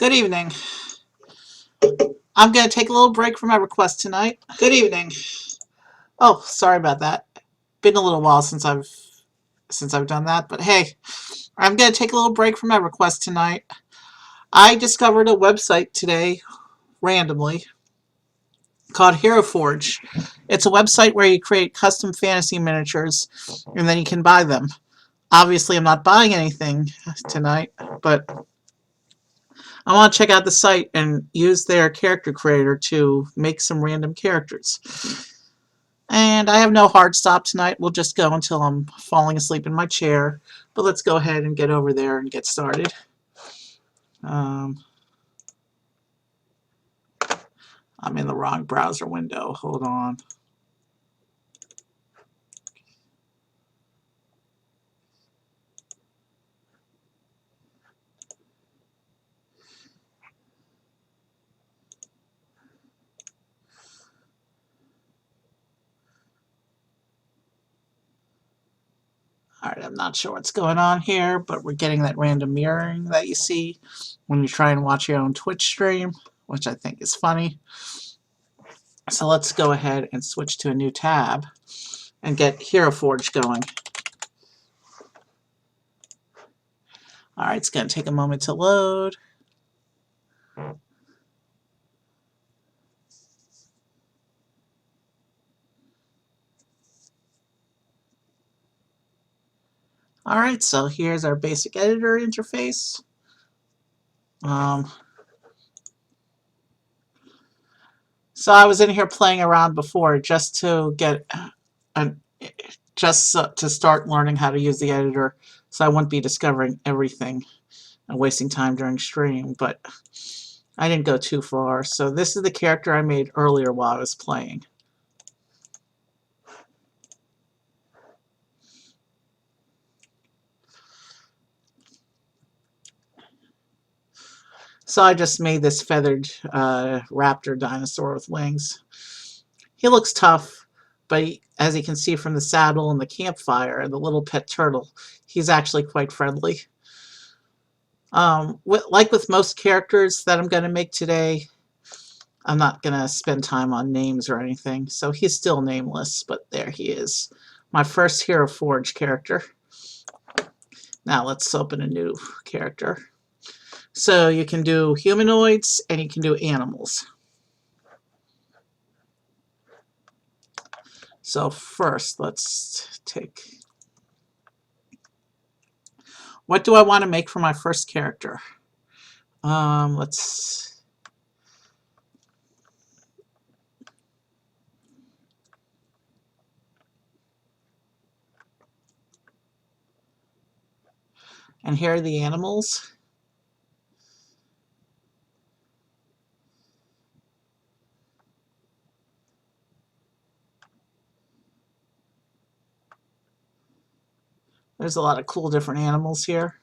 Good evening. I'm going to take a little break from my request tonight. Good evening. Oh, sorry about that. Been a little while since I've done that, but hey, I'm going to take a little break from my request tonight. I discovered a website today randomly called HeroForge. It's a website where you create custom fantasy miniatures and then you can buy them. Obviously, I'm not buying anything tonight, but I want to check out the site and use their character creator to make some random characters. And I have no hard stop tonight. We'll just go until I'm falling asleep in my chair. But let's go ahead and get over there and get started. I'm in the wrong browser window. Hold on. Alright, I'm not sure what's going on here, but we're getting that random mirroring that you see when you try and watch your own Twitch stream, which I think is funny. So let's go ahead and switch to a new tab and get HeroForge going. Alright, it's going to take a moment to load. Alright, so here's our basic editor interface. So I was in here playing around before just to get to start learning how to use the editor, so I wouldn't be discovering everything and wasting time during stream, but I didn't go too far. So this is the character I made earlier while I was playing. So I just made this feathered raptor dinosaur with wings. He looks tough, but as you can see from the saddle and the campfire and the little pet turtle, he's actually quite friendly. Like with most characters that I'm going to make today, I'm not going to spend time on names or anything, so he's still nameless, but there he is. My first HeroForge character. Now let's open a new character. So you can do humanoids and you can do animals. So first, let's take... What do I want to make for my first character? Let's... And here are the animals. There's a lot of cool different animals here.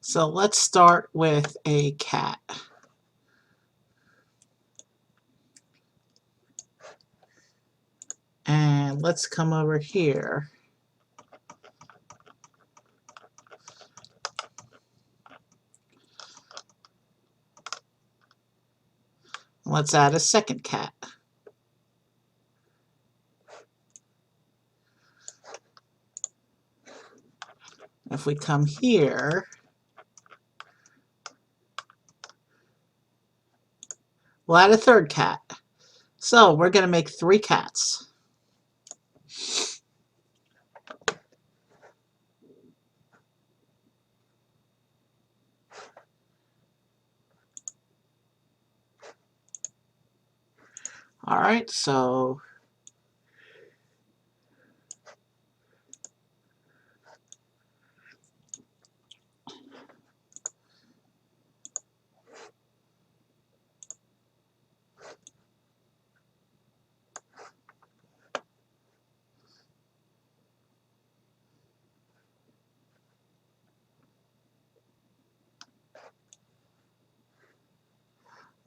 So let's start with a cat. And let's come over here. Let's add a second cat. If we come here, we'll add a third cat. So we're going to make 3 cats. Alright, so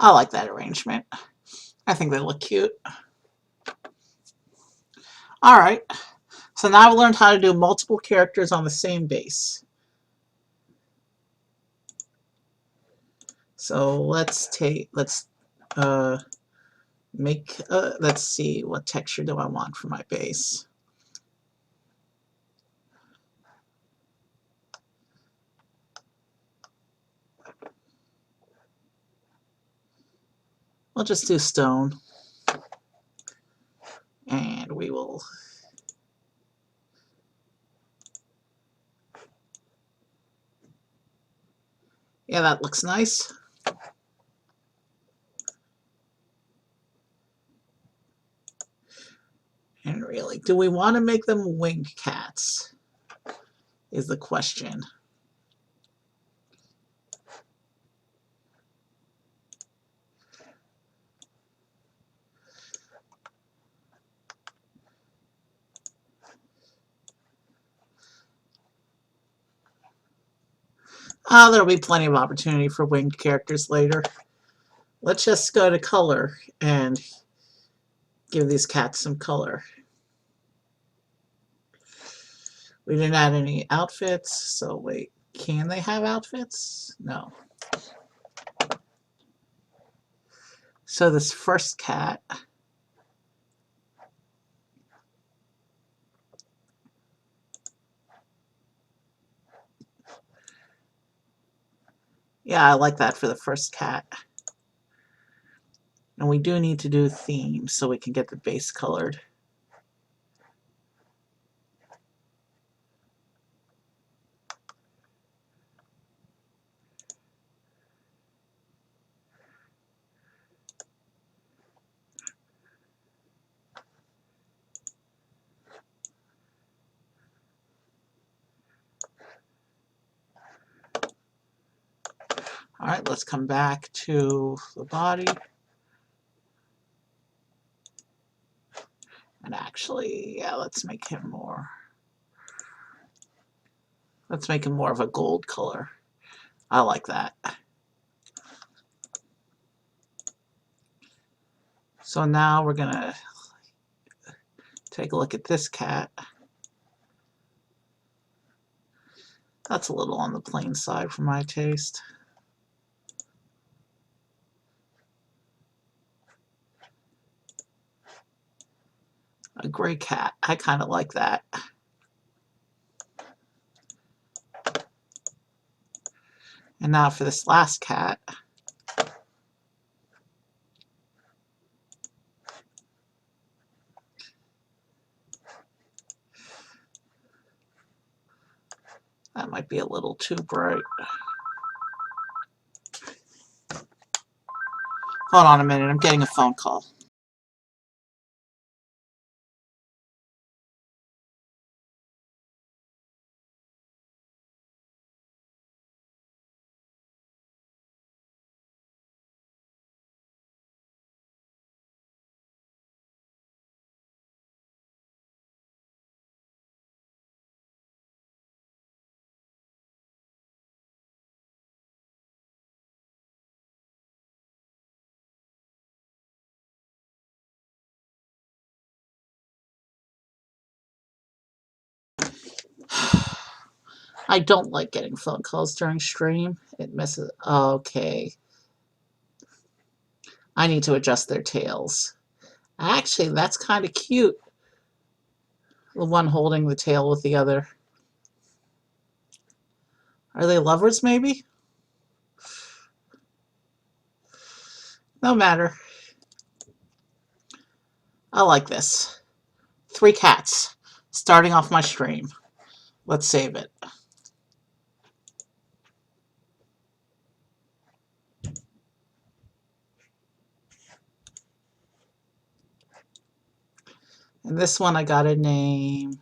I like that arrangement. I think they look cute. Alright, so So now I've learned how to do multiple characters on the same base. So let's make, let's see, what texture do I want for my base? We'll just do stone. And we will, yeah, that looks nice. And really, do we want to make them winged cats? Is the question. There'll be plenty of opportunity for winged characters later. Let's just go to color and give these cats some color. We didn't add any outfits, so wait, can they have outfits? No. So this first cat, yeah, I like that for the first cat. And we do need to do themes so we can get the base colored. All right, let's come back to the body. And actually, yeah, let's make him more of a gold color. I like that. So now we're gonna take a look at this cat. That's a little on the plain side for my taste. A gray cat. I kind of like that. And now for this last cat. That might be a little too bright. Hold on a minute, I'm getting a phone call. I don't like getting phone calls during stream. It messes. Okay. I need to adjust their tails. Actually, that's kind of cute. The one holding the tail with the other. Are they lovers, maybe? No matter. I like this. 3 cats. Starting off my stream. Let's save it. And this one I gotta name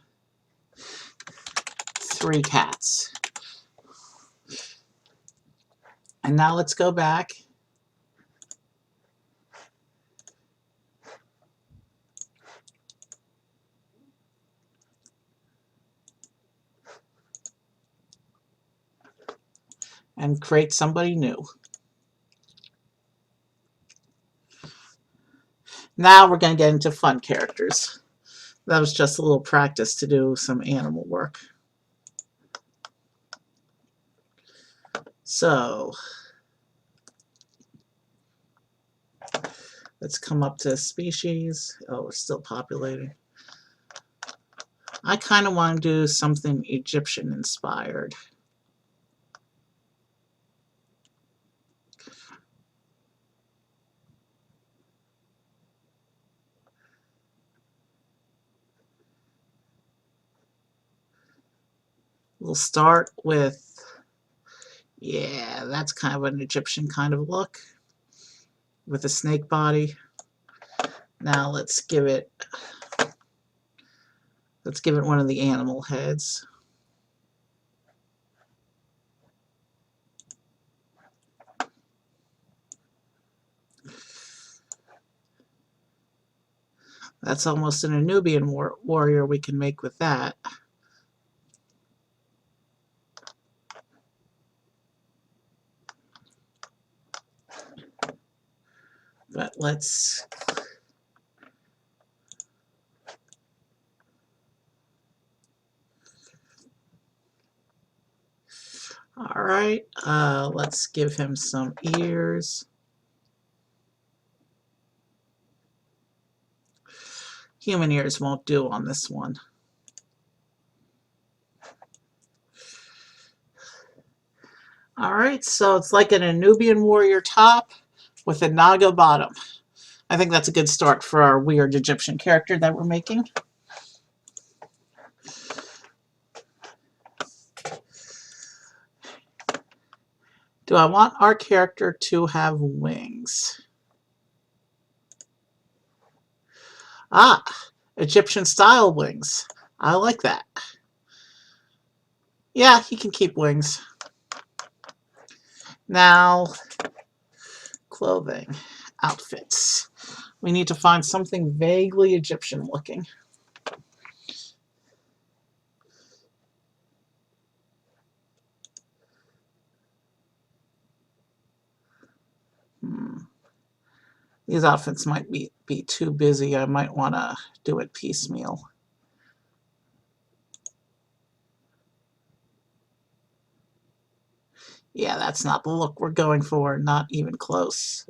3 cats. And now let's go back. And create somebody new. Now we're going to get into fun characters. That was just a little practice to do some animal work. So let's come up to species. Oh, we're still populating. I kind of want to do something Egyptian inspired. We'll start with, yeah, that's kind of an Egyptian kind of look with a snake body. Now let's give it one of the animal heads. That's almost an Nubian warrior we can make with that. But let's all right, let's give him some ears. Human ears won't do on this one. All right, so it's like an Nubian warrior top with a Naga bottom. I think that's a good start for our weird Egyptian character that we're making. Do I want our character to have wings? Ah, Egyptian style wings. I like that. Yeah, he can keep wings. Now, clothing, outfits. We need to find something vaguely Egyptian looking. These outfits might be too busy. I might want to do it piecemeal. Yeah, that's not the look we're going for. Not even close.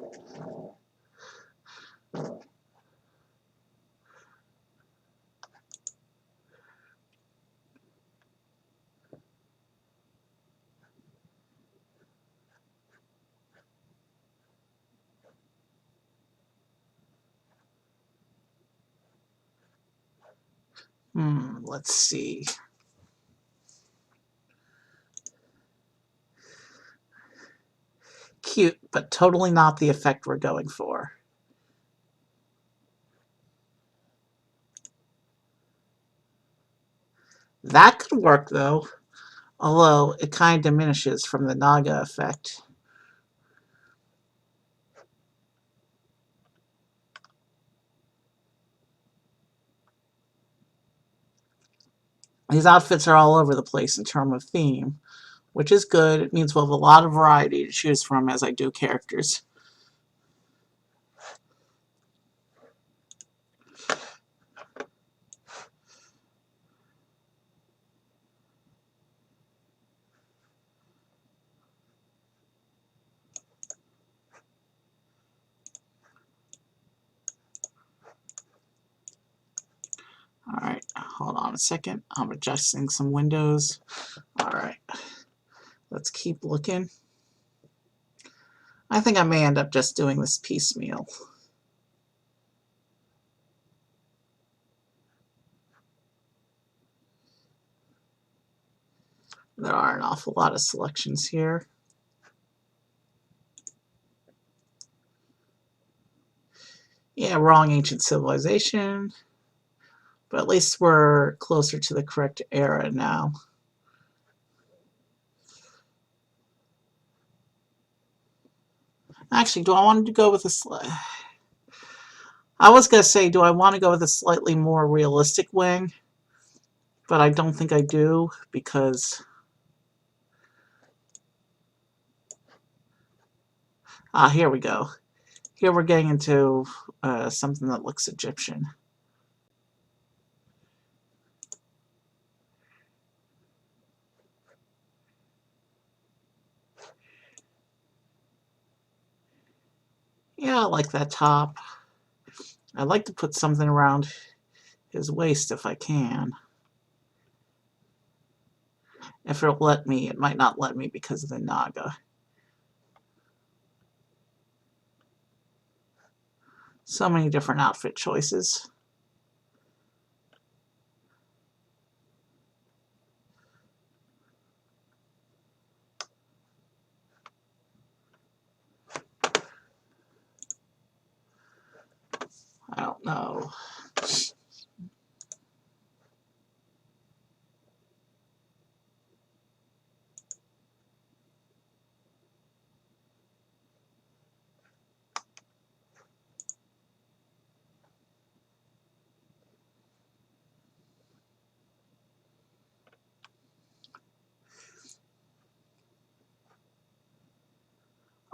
Let's see. Cute, but totally not the effect we're going for. That could work, though, although it kind of diminishes from the Naga effect. These outfits are all over the place in terms of theme, which is good. It means we'll have a lot of variety to choose from as I do characters. All right, hold on a second. I'm adjusting some windows. All right, let's keep looking. I think I may end up just doing this piecemeal. There are an awful lot of selections here. Yeah, wrong ancient civilization. But at least we're closer to the correct era now. Actually, do I want to go with a I was going to say, do I want to go with a slightly more realistic wing? But I don't think I do, because here we go. Here we're getting into something that looks Egyptian. Yeah, I like that top. I'd like to put something around his waist if I can. If it'll let me, it might not let me because of the naga. So many different outfit choices. I don't know.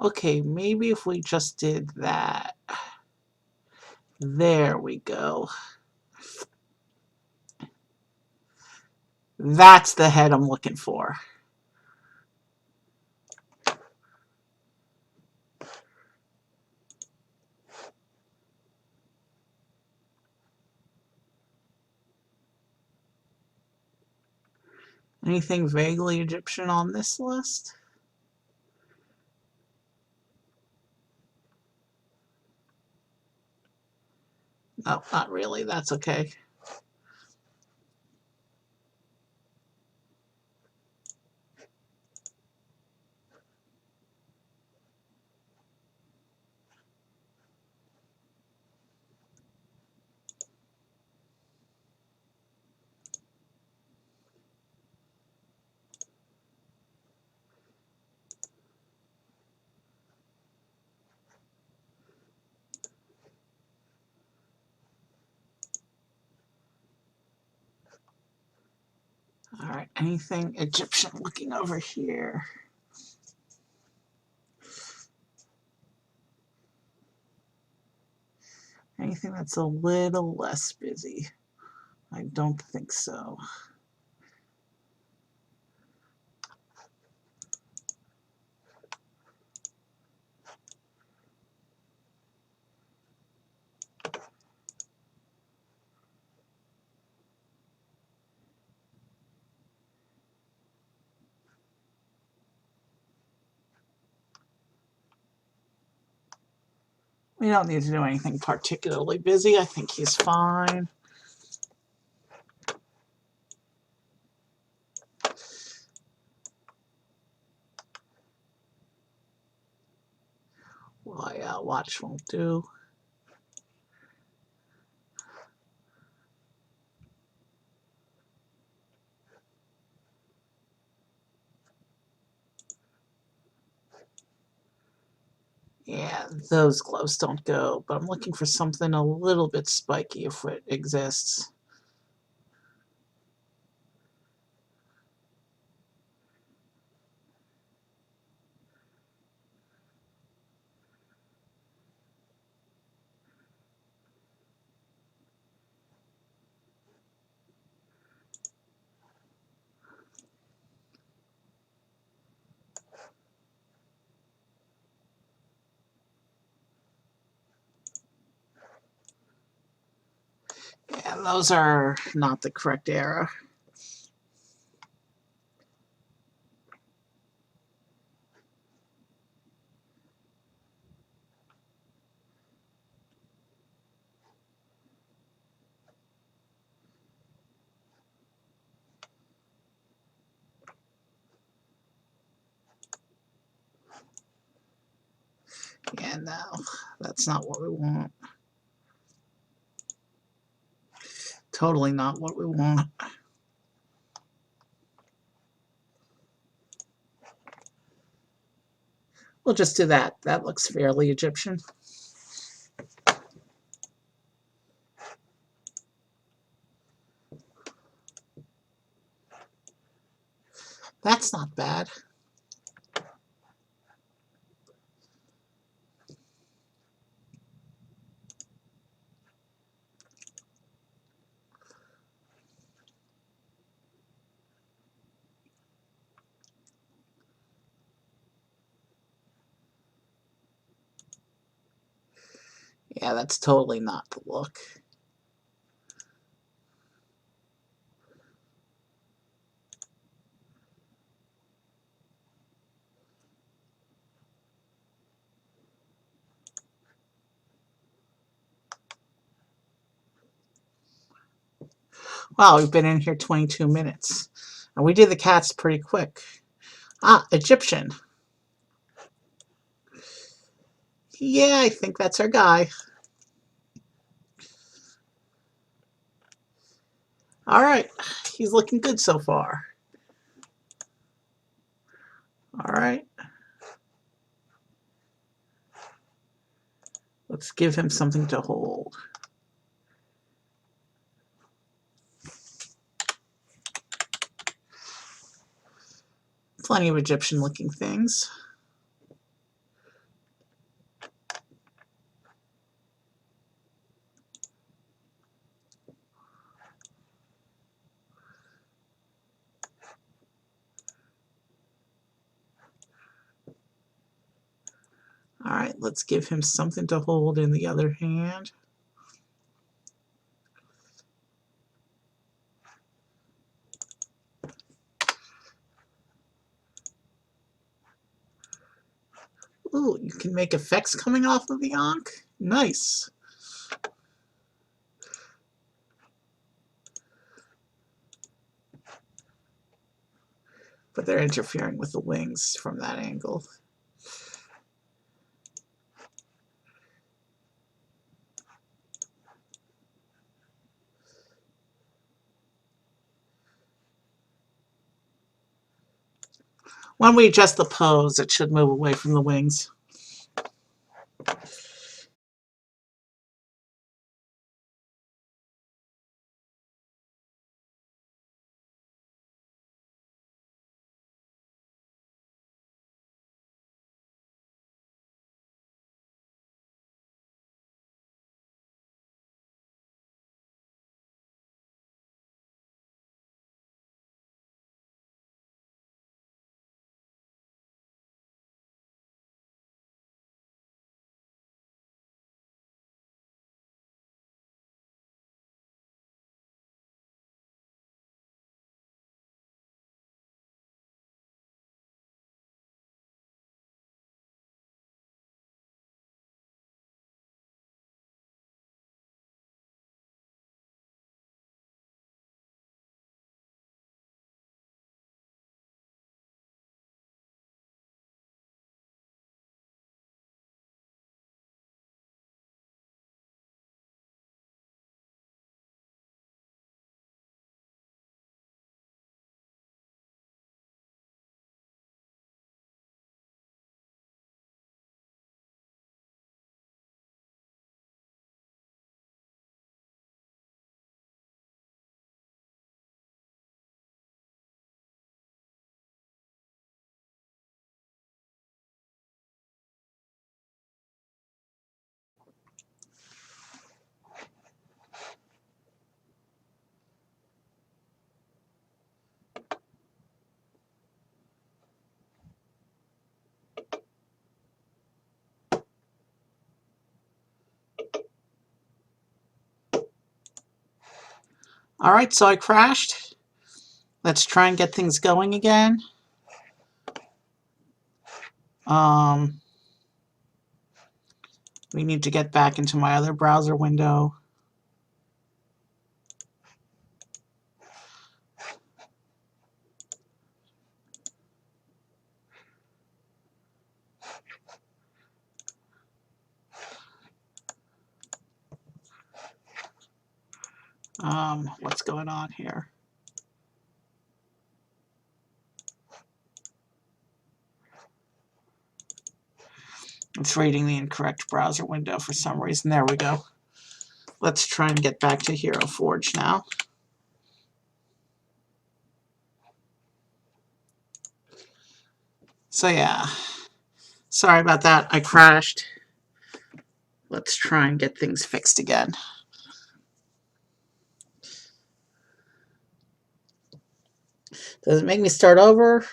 Okay, maybe if we just did that. There we go. That's the head I'm looking for. Anything vaguely Egyptian on this list? No, not really. That's okay. All right, anything Egyptian looking over here? Anything that's a little less busy? I don't think so. We don't need to do anything particularly busy. I think he's fine. Well, yeah, watch won't do. Yeah, those gloves don't go, but I'm looking for something a little bit spiky if it exists. Yeah, those are not the correct era. Yeah, no, that's not what we want. Totally not what we want. We'll just do that. That looks fairly Egyptian. That's not bad. Yeah, that's totally not the look. Wow, we've been in here 22 minutes. And we did the cats pretty quick. Ah, Egyptian. Yeah, I think that's our guy. All right, he's looking good so far. All right. Let's give him something to hold. Plenty of Egyptian looking things. All right, let's give him something to hold in the other hand. Ooh, you can make effects coming off of the Ankh. Nice. But they're interfering with the wings from that angle. When we adjust the pose, it should move away from the wings. All right, so I crashed. Let's try and get things going again. We need to get back into my other browser window. What's going on here? It's reading the incorrect browser window for some reason. There we go. Let's try and get back to HeroForge now. So yeah, sorry about that. I crashed. Let's try and get things fixed again. Does it make me start over,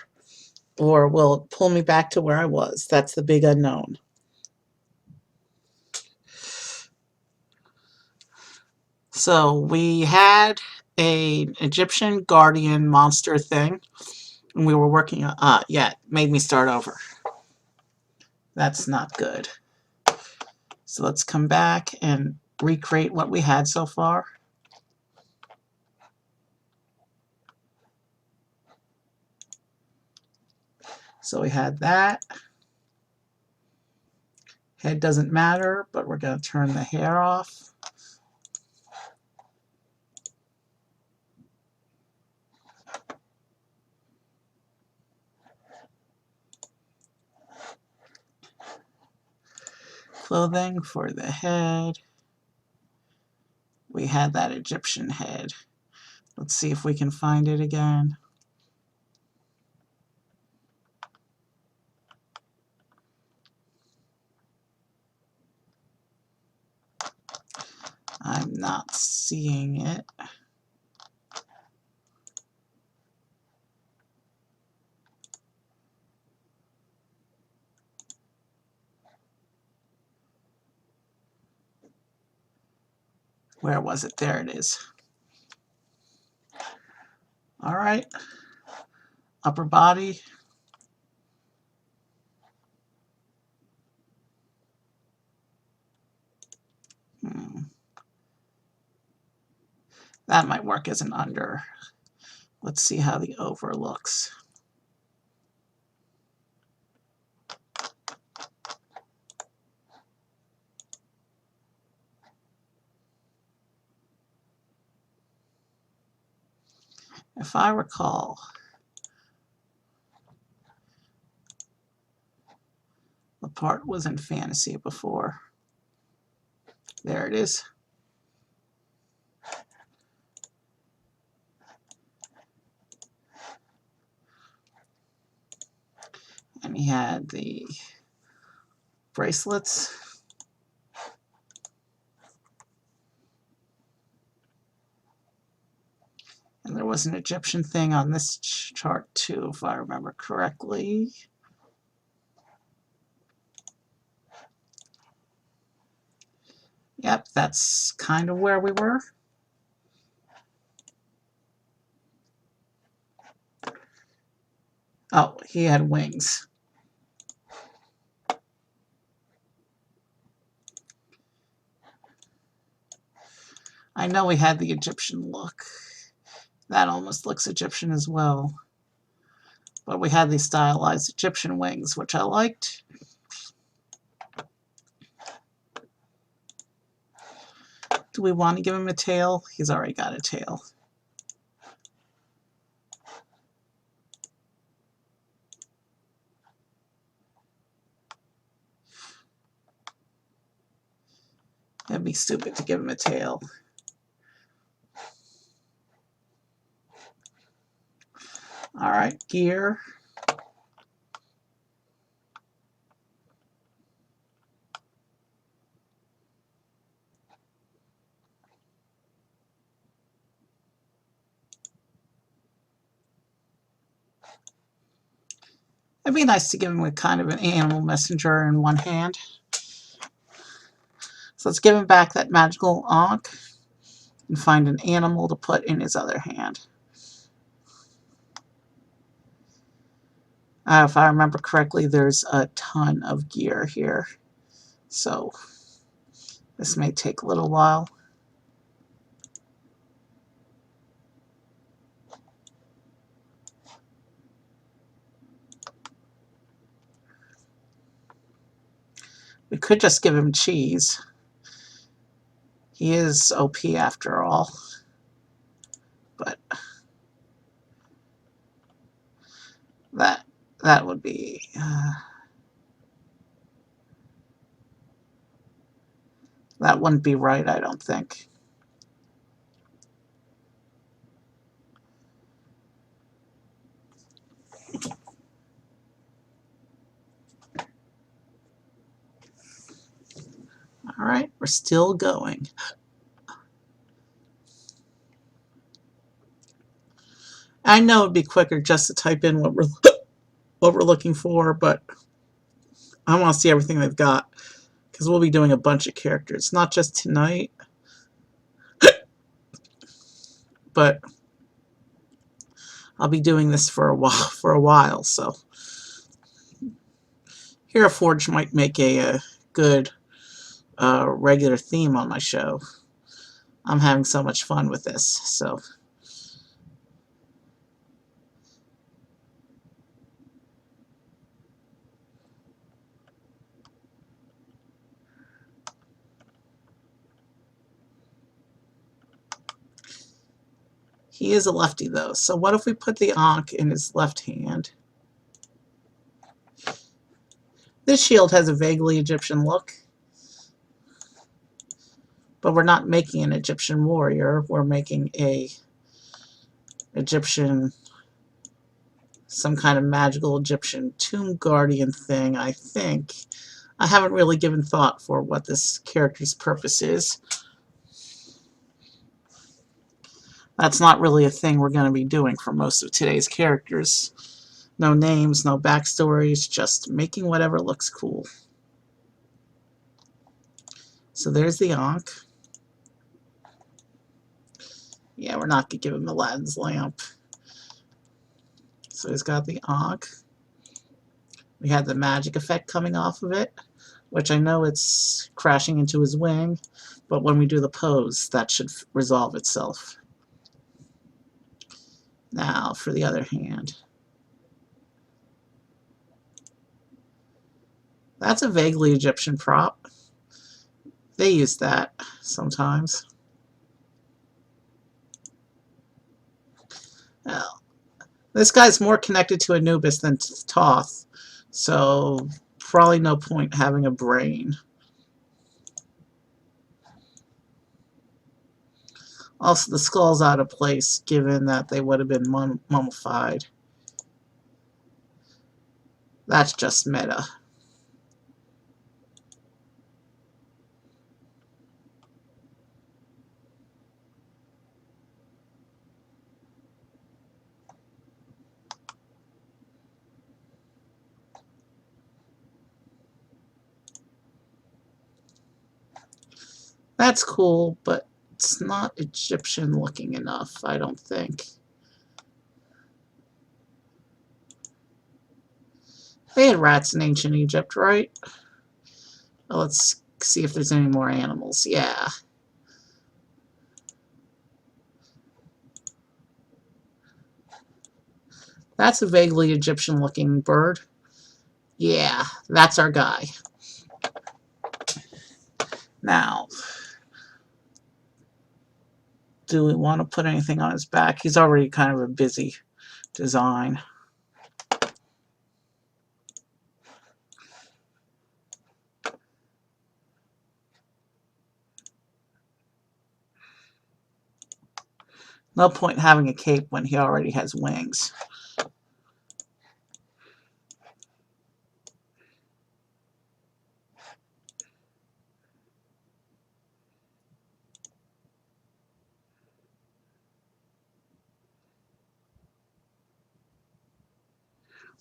or will it pull me back to where I was? That's the big unknown. So we had an Egyptian guardian monster thing, and we were working on, yeah, it made me start over. That's not good. So let's come back and recreate what we had so far. So we had that. Head doesn't matter, but we're going to turn the hair off. Clothing for the head. We had that Egyptian head. Let's see if we can find it again. I'm not seeing it. Where was it? There it is. All right. Upper body. That might work as an under. Let's see how the over looks. If I recall, the part was in fantasy before. There it is. And he had the bracelets. And there was an Egyptian thing on this chart too, if I remember correctly. Yep, that's kind of where we were. Oh, he had wings. I know he had the Egyptian look. That almost looks Egyptian as well. But we had these stylized Egyptian wings, which I liked. Do we want to give him a tail? He's already got a tail. It'd be stupid to give him a tail. All right, gear. It'd be nice to give him a kind of an animal messenger in one hand. So let's give him back that magical ankh and find an animal to put in his other hand. If I remember correctly, there's a ton of gear here. So this may take a little while. We could just give him cheese. He is OP after all. But that would be... that wouldn't be right, I don't think. All right, we're still going. I know it'd be quicker just to type in what we're looking for, but I want to see everything they've got because we'll be doing a bunch of characters, not just tonight, but I'll be doing this for a while, so HeroForge might make a good regular theme on my show. I'm having so much fun with this, so. He is a lefty, though, so what if we put the Ankh in his left hand? This shield has a vaguely Egyptian look, but we're not making an Egyptian warrior. We're making a Egyptian, some kind of magical Egyptian tomb guardian thing, I think. I haven't really given thought for what this character's purpose is. That's not really a thing we're going to be doing for most of today's characters. No names, no backstories, just making whatever looks cool. So there's the Ankh. Yeah, we're not going to give him Aladdin's lamp. So he's got the Ankh. We had the magic effect coming off of it, which I know it's crashing into his wing, but when we do the pose, that should resolve itself. Now, for the other hand. That's a vaguely Egyptian prop. They use that sometimes. Well, this guy's more connected to Anubis than Thoth, so probably no point having a brain. Also, the skull's out of place, given that they would have been mummified. That's just meta. That's cool, but it's not Egyptian looking enough, I don't think. They had rats in ancient Egypt, right? Well, let's see if there's any more animals. Yeah. That's a vaguely Egyptian looking bird. Yeah, that's our guy. Now, do we want to put anything on his back? He's already kind of a busy design. No point having a cape when he already has wings.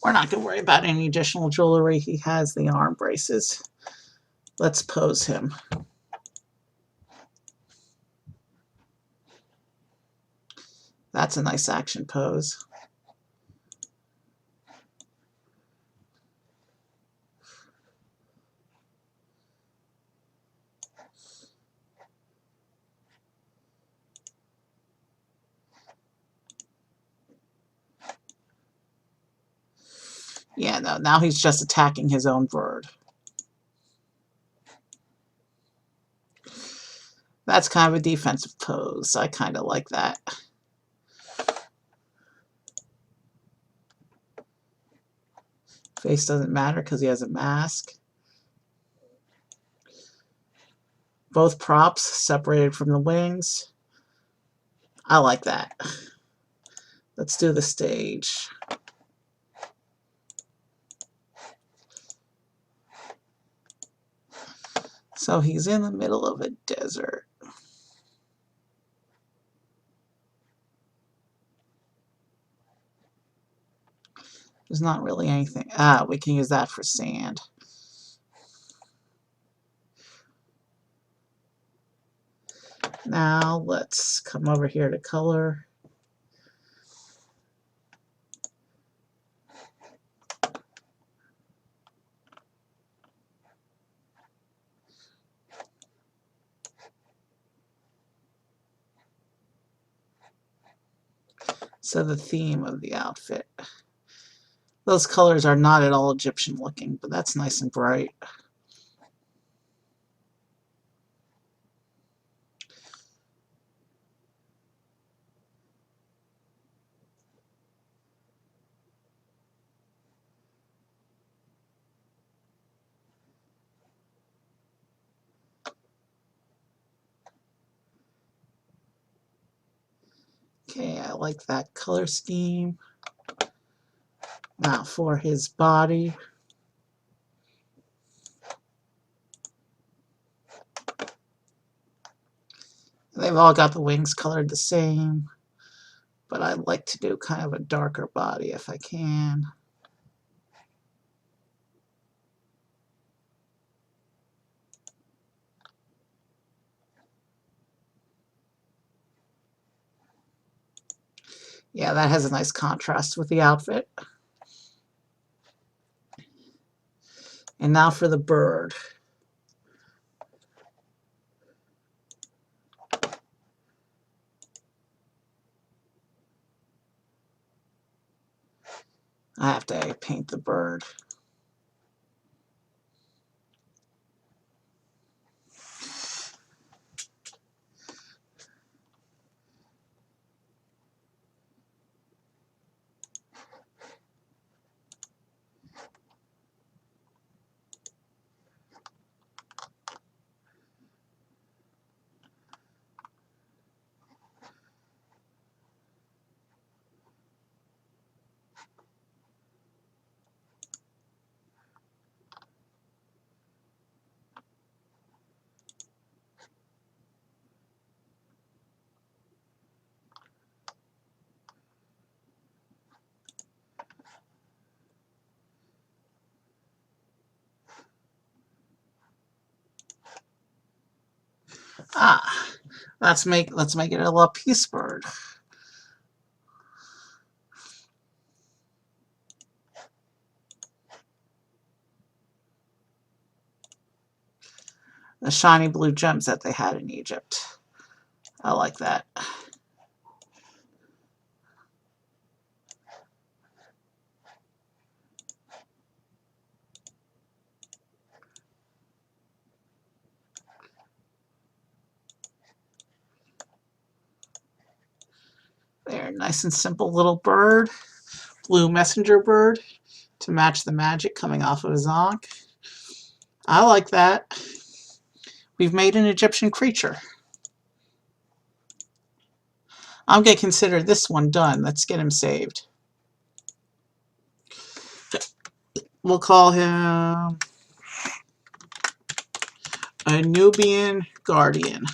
We're not going to worry about any additional jewelry. He has the arm braces. Let's pose him. That's a nice action pose. Yeah, no, now he's just attacking his own bird. That's kind of a defensive pose. I kind of like that. Face doesn't matter because he has a mask. Both props separated from the wings. I like that. Let's do the stage. So he's in the middle of a desert. There's not really anything. Ah, we can use that for sand. Now let's come over here to color. So the theme of the outfit. Those colors are not at all Egyptian looking, but that's nice and bright. Okay, I like that color scheme. Now for his body. They've all got the wings colored the same, but I'd like to do kind of a darker body if I can. Yeah, that has a nice contrast with the outfit. And now for the bird. I have to paint the bird. Ah, let's make it a little peace bird. The shiny blue gems that they had in Egypt. I like that. There, nice and simple little bird. Blue messenger bird to match the magic coming off of his ankh. I like that. We've made an Egyptian creature. I'm going to consider this one done. Let's get him saved. We'll call him a Nubian Guardian.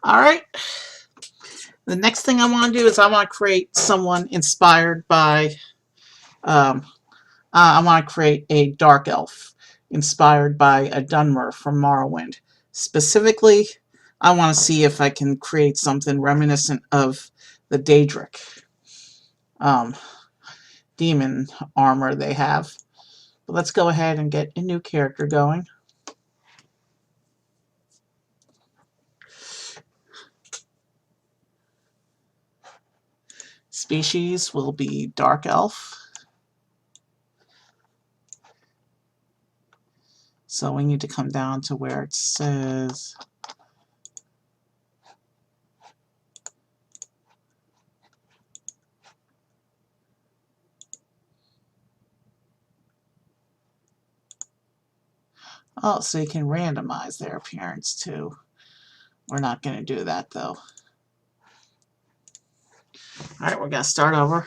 All right. The next thing I want to do is I want to create someone inspired by, I want to create a dark elf inspired by a Dunmer from Morrowind. Specifically, I want to see if I can create something reminiscent of the Daedric demon armor they have. But let's go ahead and get a new character going. Species will be dark elf. So we need to come down to where it says oh, so you can randomize their appearance too. We're not going to do that though. Alright, we're going to start over.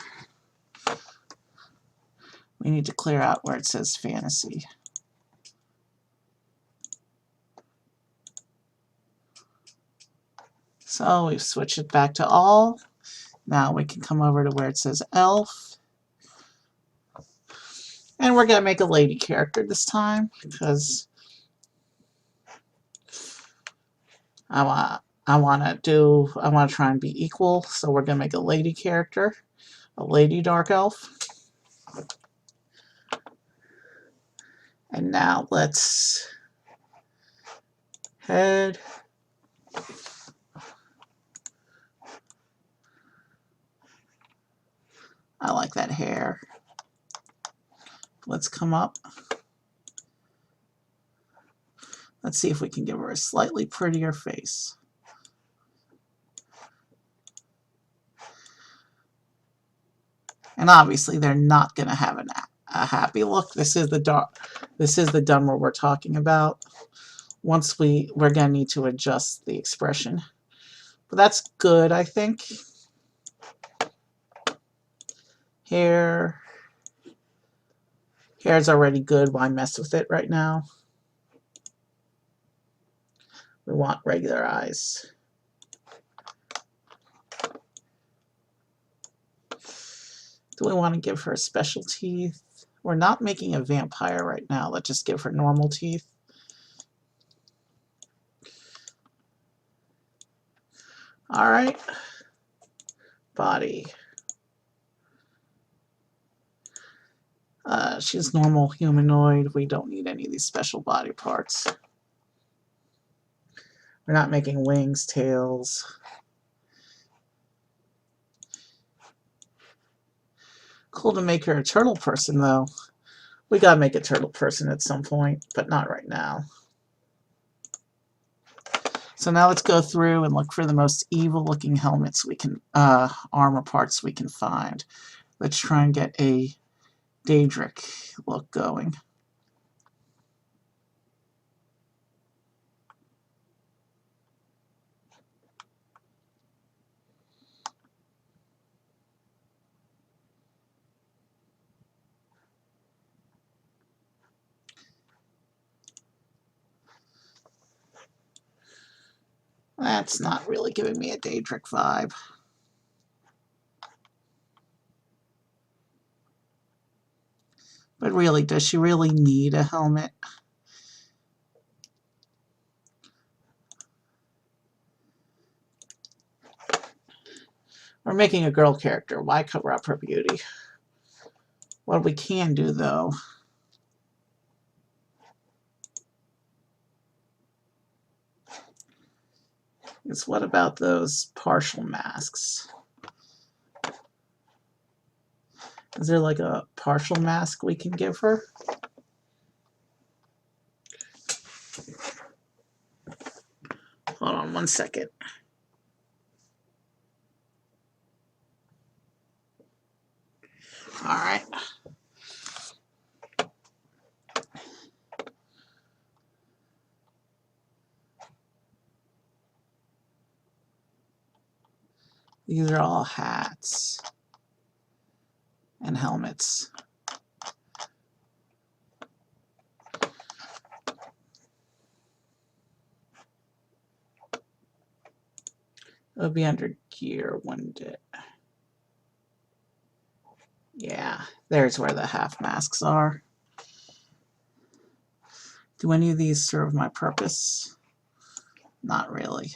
We need to clear out where it says fantasy. So we've switched it back to all. Now we can come over to where it says elf. And we're going to make a lady character this time because I want to try and be equal. So we're going to make a lady character, a lady dark elf. And now let's head I like that hair. Let's come up. Let's see if we can give her a slightly prettier face. And obviously they're not going to have a happy look. This is the dark. This is the dumber we're talking about. Once we're going to need to adjust the expression. But that's good, I think. Hair's already good. Why mess with it right now? We want regular eyes. Do we want to give her special teeth? We're not making a vampire right now. Let's just give her normal teeth. All right. Body. She's normal humanoid. We don't need any of these special body parts. We're not making wings, tails. Cool to make her a turtle person, though. We gotta make a turtle person at some point, but not right now. So now let's go through and look for the most evil-looking helmets we can, armor parts we can find. Let's try and get a Daedric look going. That's not really giving me a Daedric vibe. But really, does she really need a helmet? We're making a girl character. Why cover up her beauty? What we can do, though, is what about those partial masks? Is there like a partial mask we can give her? Hold on 1 second. All right. These are all hats and helmets. It'll be under gear, wouldn't it? Yeah, there's where the half masks are. Do any of these serve my purpose? Not really.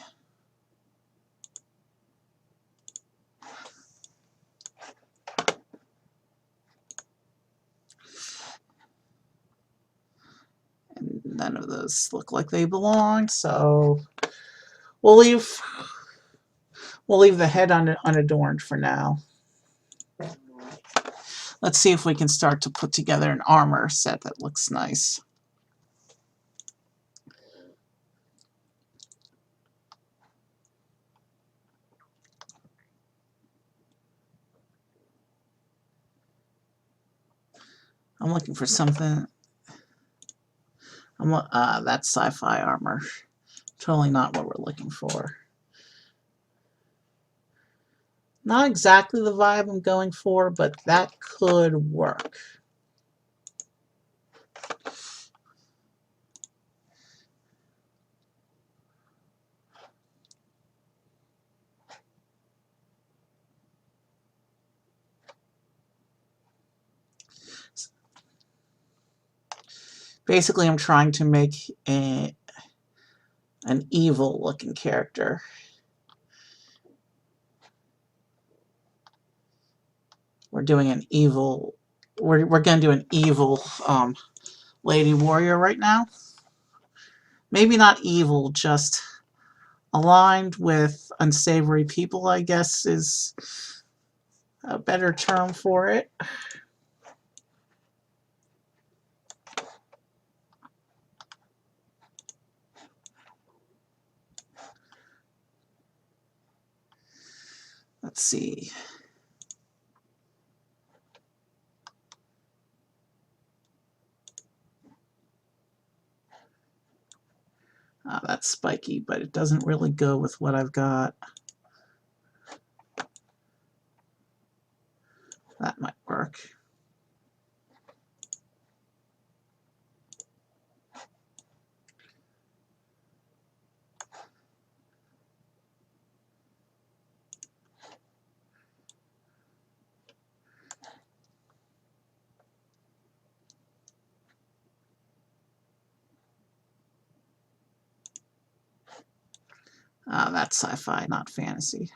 And none of those look like they belong, so we'll leave the head unadorned for now. Let's see if we can start to put together an armor set that looks nice. I'm looking for something. That's sci-fi armor. Totally not what we're looking for. Not exactly the vibe I'm going for, but that could work. Basically, I'm trying to make an evil-looking character. We're doing an evil. We're going to do an evil lady warrior right now. Maybe not evil, just aligned with unsavory people, I guess, is a better term for it. Let's see. That's spiky, but it doesn't really go with what I've got. That might work. That's sci-fi, not fantasy.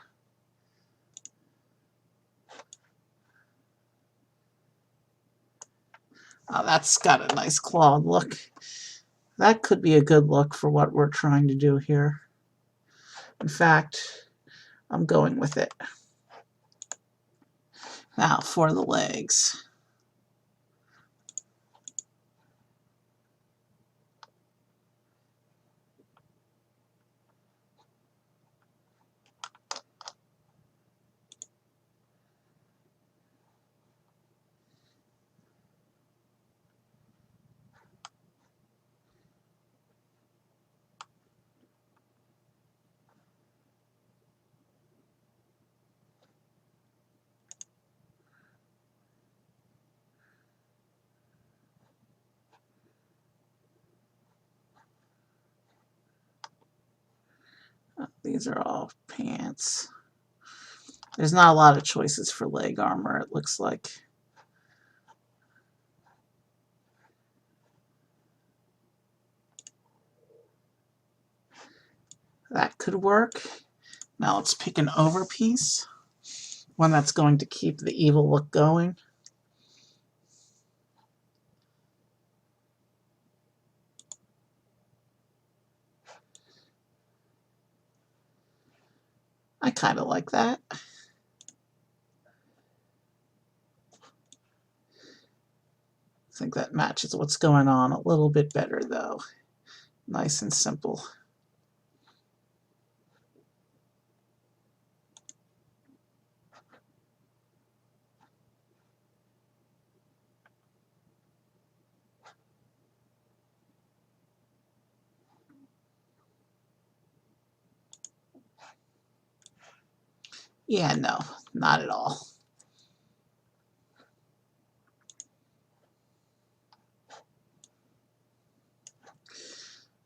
That's got a nice clawed look. That could be a good look for what we're trying to do here. In fact, I'm going with it. Now for the legs. These are all pants. There's not a lot of choices for leg armor, it looks like. That could work. Now let's pick an over piece, one that's going to keep the evil look going. I kind of like that. I think that matches what's going on a little bit better, though. Nice and simple. Yeah, no, not at all.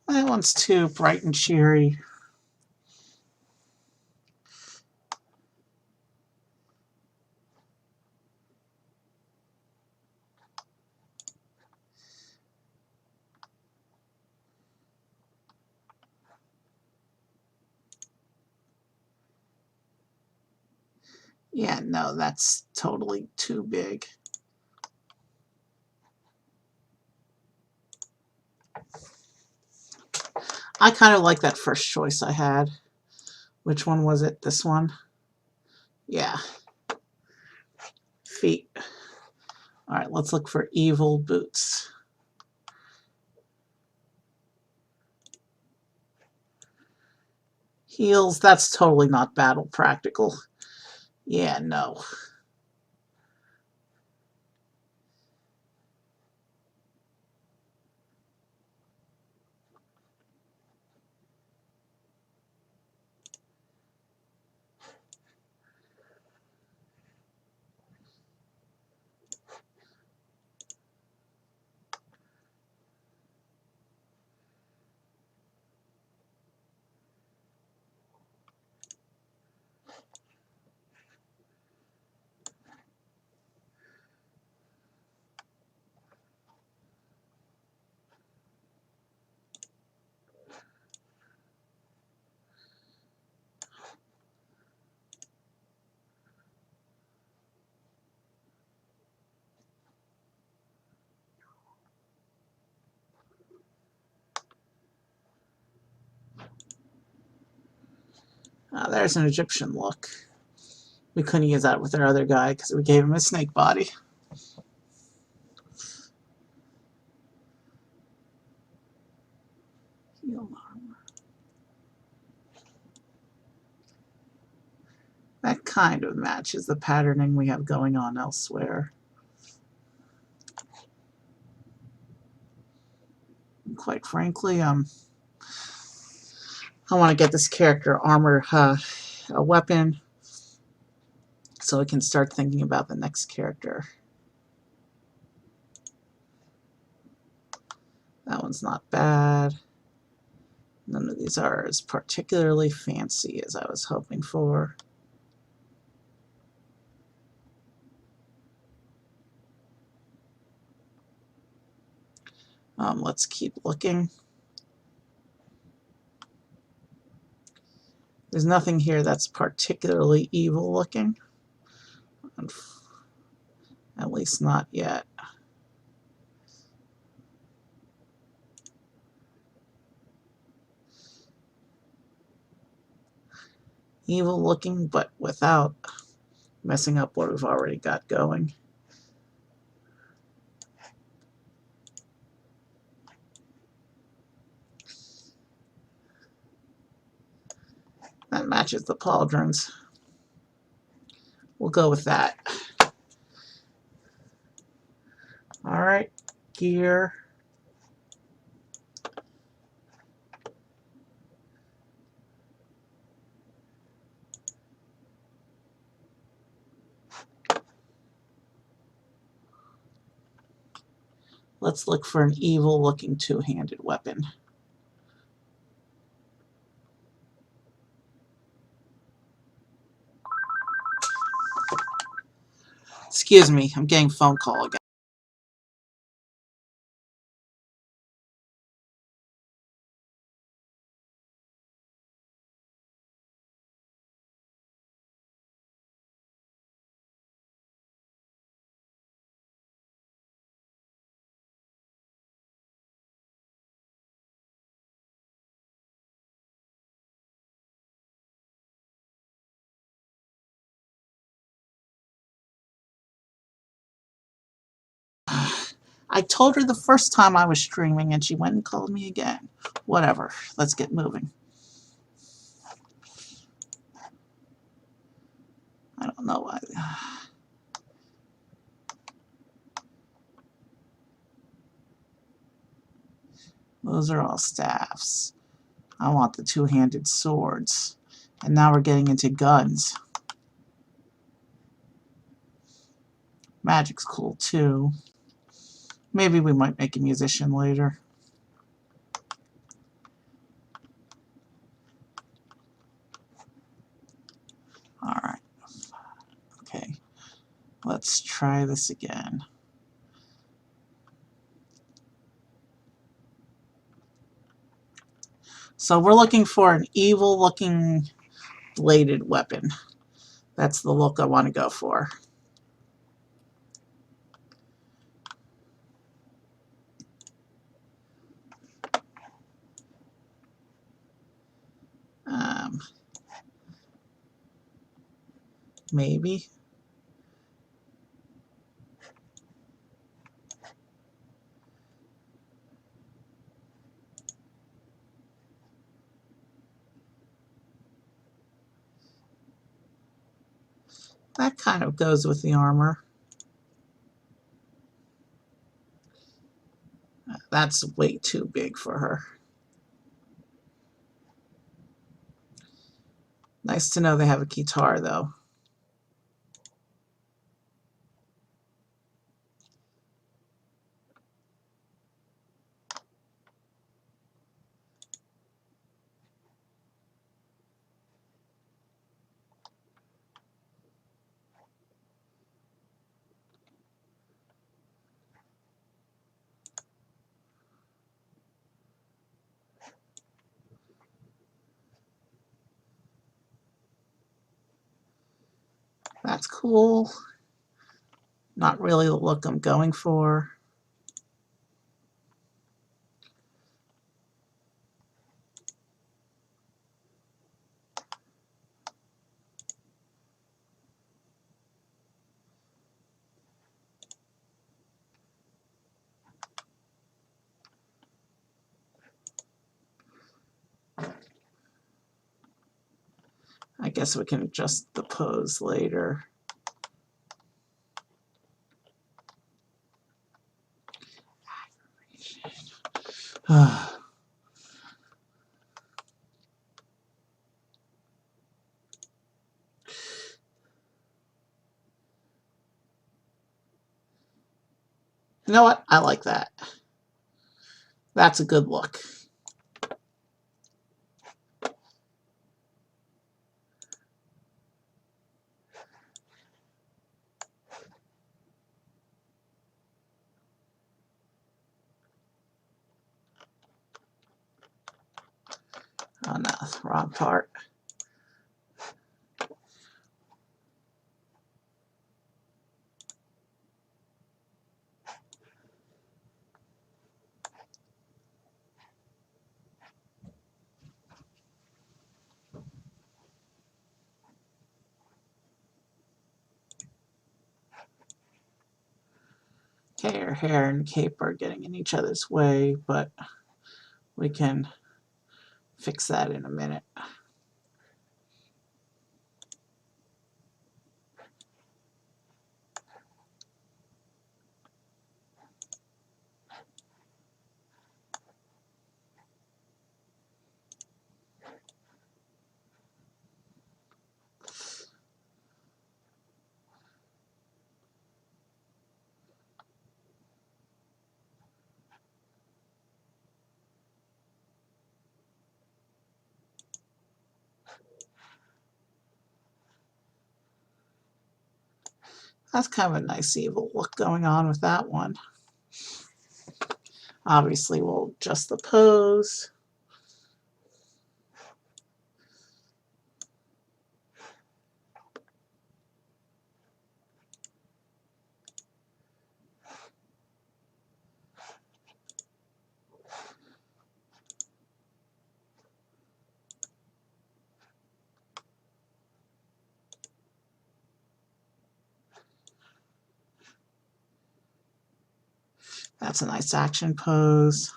That one's too bright and cheery. Yeah, no, that's totally too big. I kind of like that first choice I had. Which one was it? This one? Yeah. Feet. All right, let's look for evil boots. Heels, that's totally not battle practical. Yeah, no. There's an Egyptian look. We couldn't use that with our other guy because we gave him a snake body. That kind of matches the patterning we have going on elsewhere. And quite frankly, I want to get this character armor a weapon so I can start thinking about the next character. That one's not bad. None of these are as particularly fancy as I was hoping for. Let's keep looking. There's nothing here that's particularly evil looking. At least not yet. Evil looking, but without messing up what we've already got going. That matches the pauldrons. We'll go with that. Alright, gear. Let's look for an evil-looking two-handed weapon. Excuse me, I'm getting a phone call again. I told her the first time I was streaming and she went and called me again. Whatever, let's get moving. I don't know why. Those are all staffs. I want the two-handed swords. And now we're getting into guns. Magic's cool too. Maybe we might make a musician later. Alright. Okay. Let's try this again. So we're looking for an evil-looking bladed weapon. That's the look I want to go for. Maybe. That kind of goes with the armor. That's way too big for her. Nice to know they have a guitar, though. That's cool. Not really the look I'm going for. guess we can adjust the pose later. You know what? I like that. That's a good look. Oh no, wrong part. Okay, her hair and cape are getting in each other's way, but we can fix that in a minute. That's kind of a nice evil look going on with that one. Obviously, we'll adjust the pose. That's a nice action pose.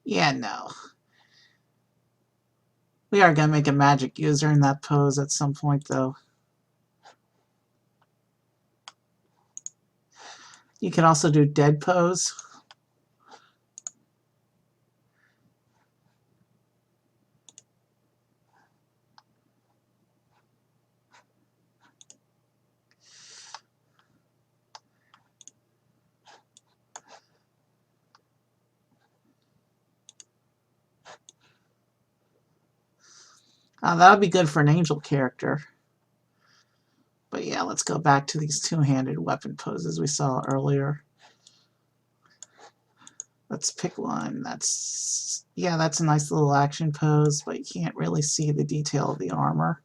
Yeah, no. We are going to make a magic user in that pose at some point, though. You can also do dead pose. That would be good for an angel character. But yeah, let's go back to these two-handed weapon poses we saw earlier. Let's pick one. That's a nice little action pose, but you can't really see the detail of the armor.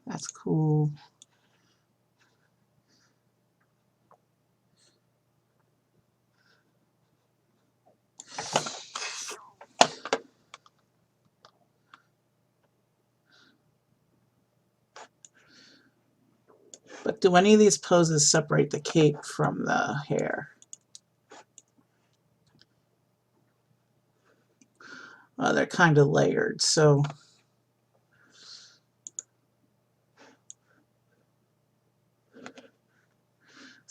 That's cool. But do any of these poses separate the cape from the hair? They're kind of layered, so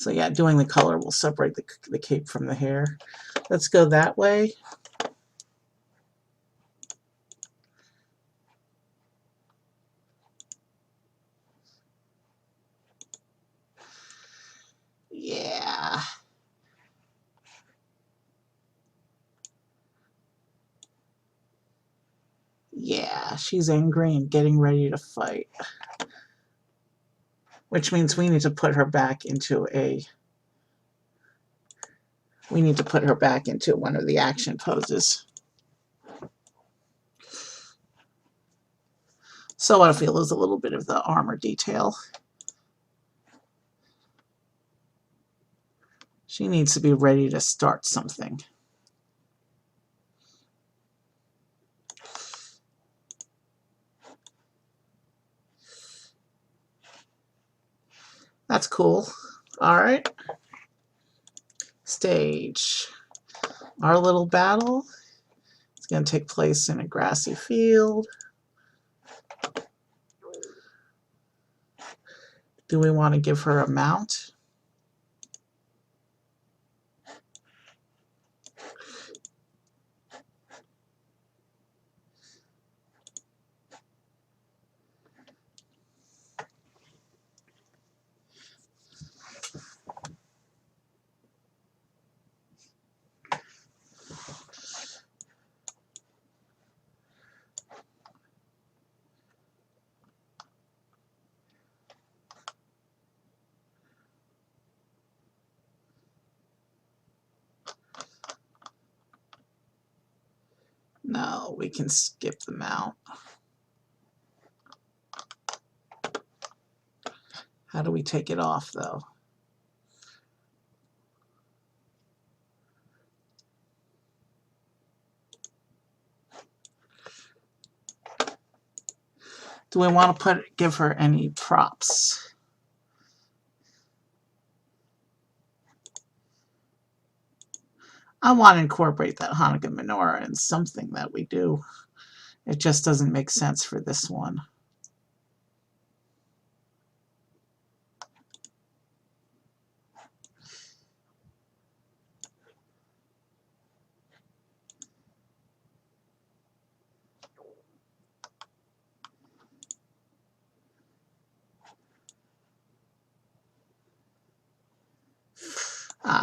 yeah, doing the color will separate the cape from the hair. Let's go that way. Yeah. Yeah, she's angry and getting ready to fight. Which means we need to put her back into one of the action poses. So what if we lose a little bit of the armor detail? She needs to be ready to start something. That's cool. All right. Stage. Our little battle is going to take place in a grassy field. Do we want to give her a mount? No, we can skip the mount. How do we take it off, though? Do we want to give her any props? I want to incorporate that Hanukkah menorah in something that we do. It just doesn't make sense for this one.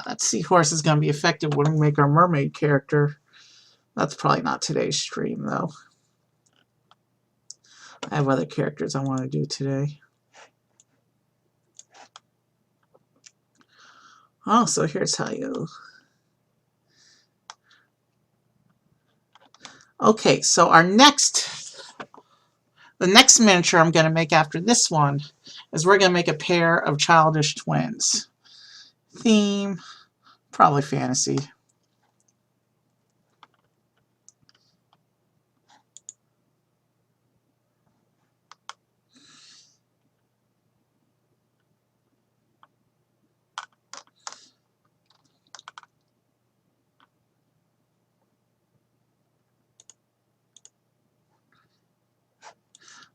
That seahorse is going to be effective when we make our mermaid character. That's probably not today's stream, though. I have other characters I want to do today. Oh, so here's how you... Okay, so the next miniature I'm going to make after this one is we're going to make a pair of childish twins. Theme, probably fantasy.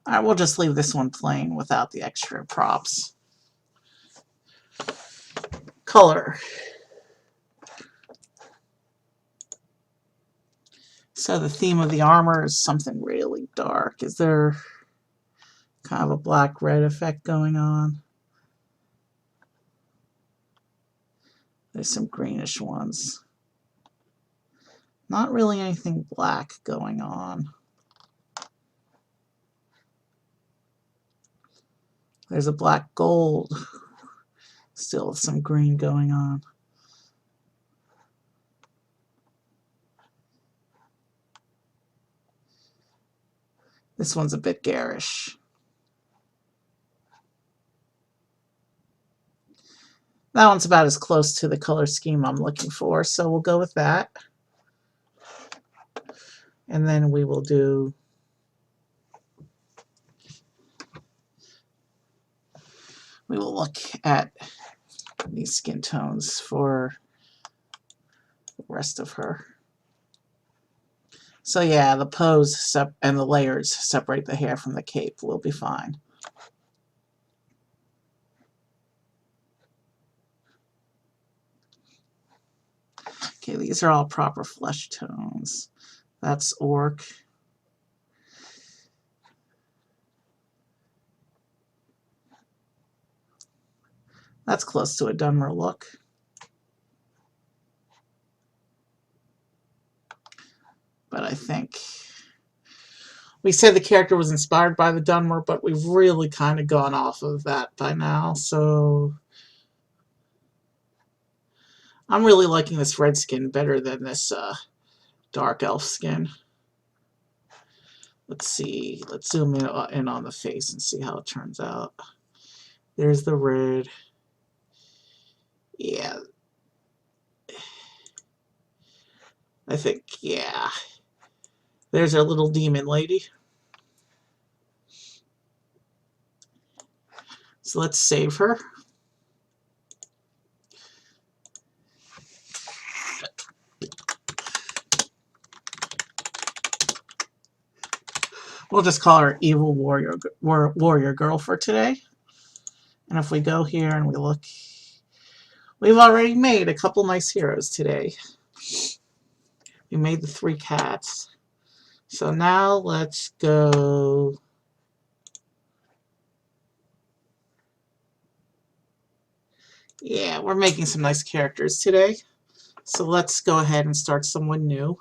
Alright, we'll just leave this one plain without the extra props. Color. So the theme of the armor is something really dark. Is there kind of a black-red effect going on? There's some greenish ones. Not really anything black going on. There's a black gold. Still some green going on. This one's a bit garish. That one's about as close to the color scheme I'm looking for, so we'll go with that. And then we will do look at these skin tones for the rest of her. So yeah, the pose and the layers separate the hair from the cape. We'll be fine. Okay, these are all proper flesh tones. That's orc. That's close to a Dunmer look. But I think we said the character was inspired by the Dunmer, but we've really kind of gone off of that by now, so I'm really liking this red skin better than this dark elf skin. Let's see. Let's zoom in on the face and see how it turns out. There's the red. Yeah. I think, yeah. There's our little demon lady. So let's save her. We'll just call her Evil Warrior Girl for today. And if we go here and we look, we've already made a couple nice heroes today. We made the 3 cats. So now let's go. Yeah, we're making some nice characters today. So let's go ahead and start someone new.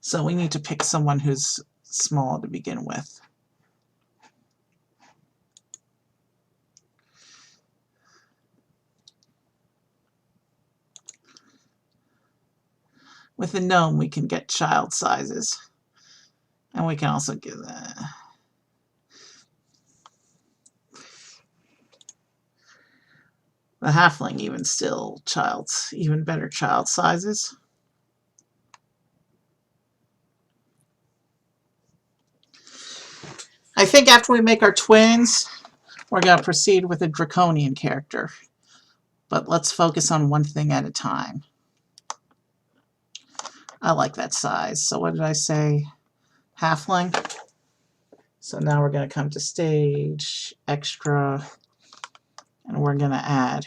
So we need to pick someone who's small to begin with. With a gnome, we can get child sizes. And we can also give the halfling even better child sizes. I think after we make our twins, we're going to proceed with a draconian character. But let's focus on one thing at a time. I like that size. So what did I say? Halfling. So now we're going to come to stage, extra, and we're going to add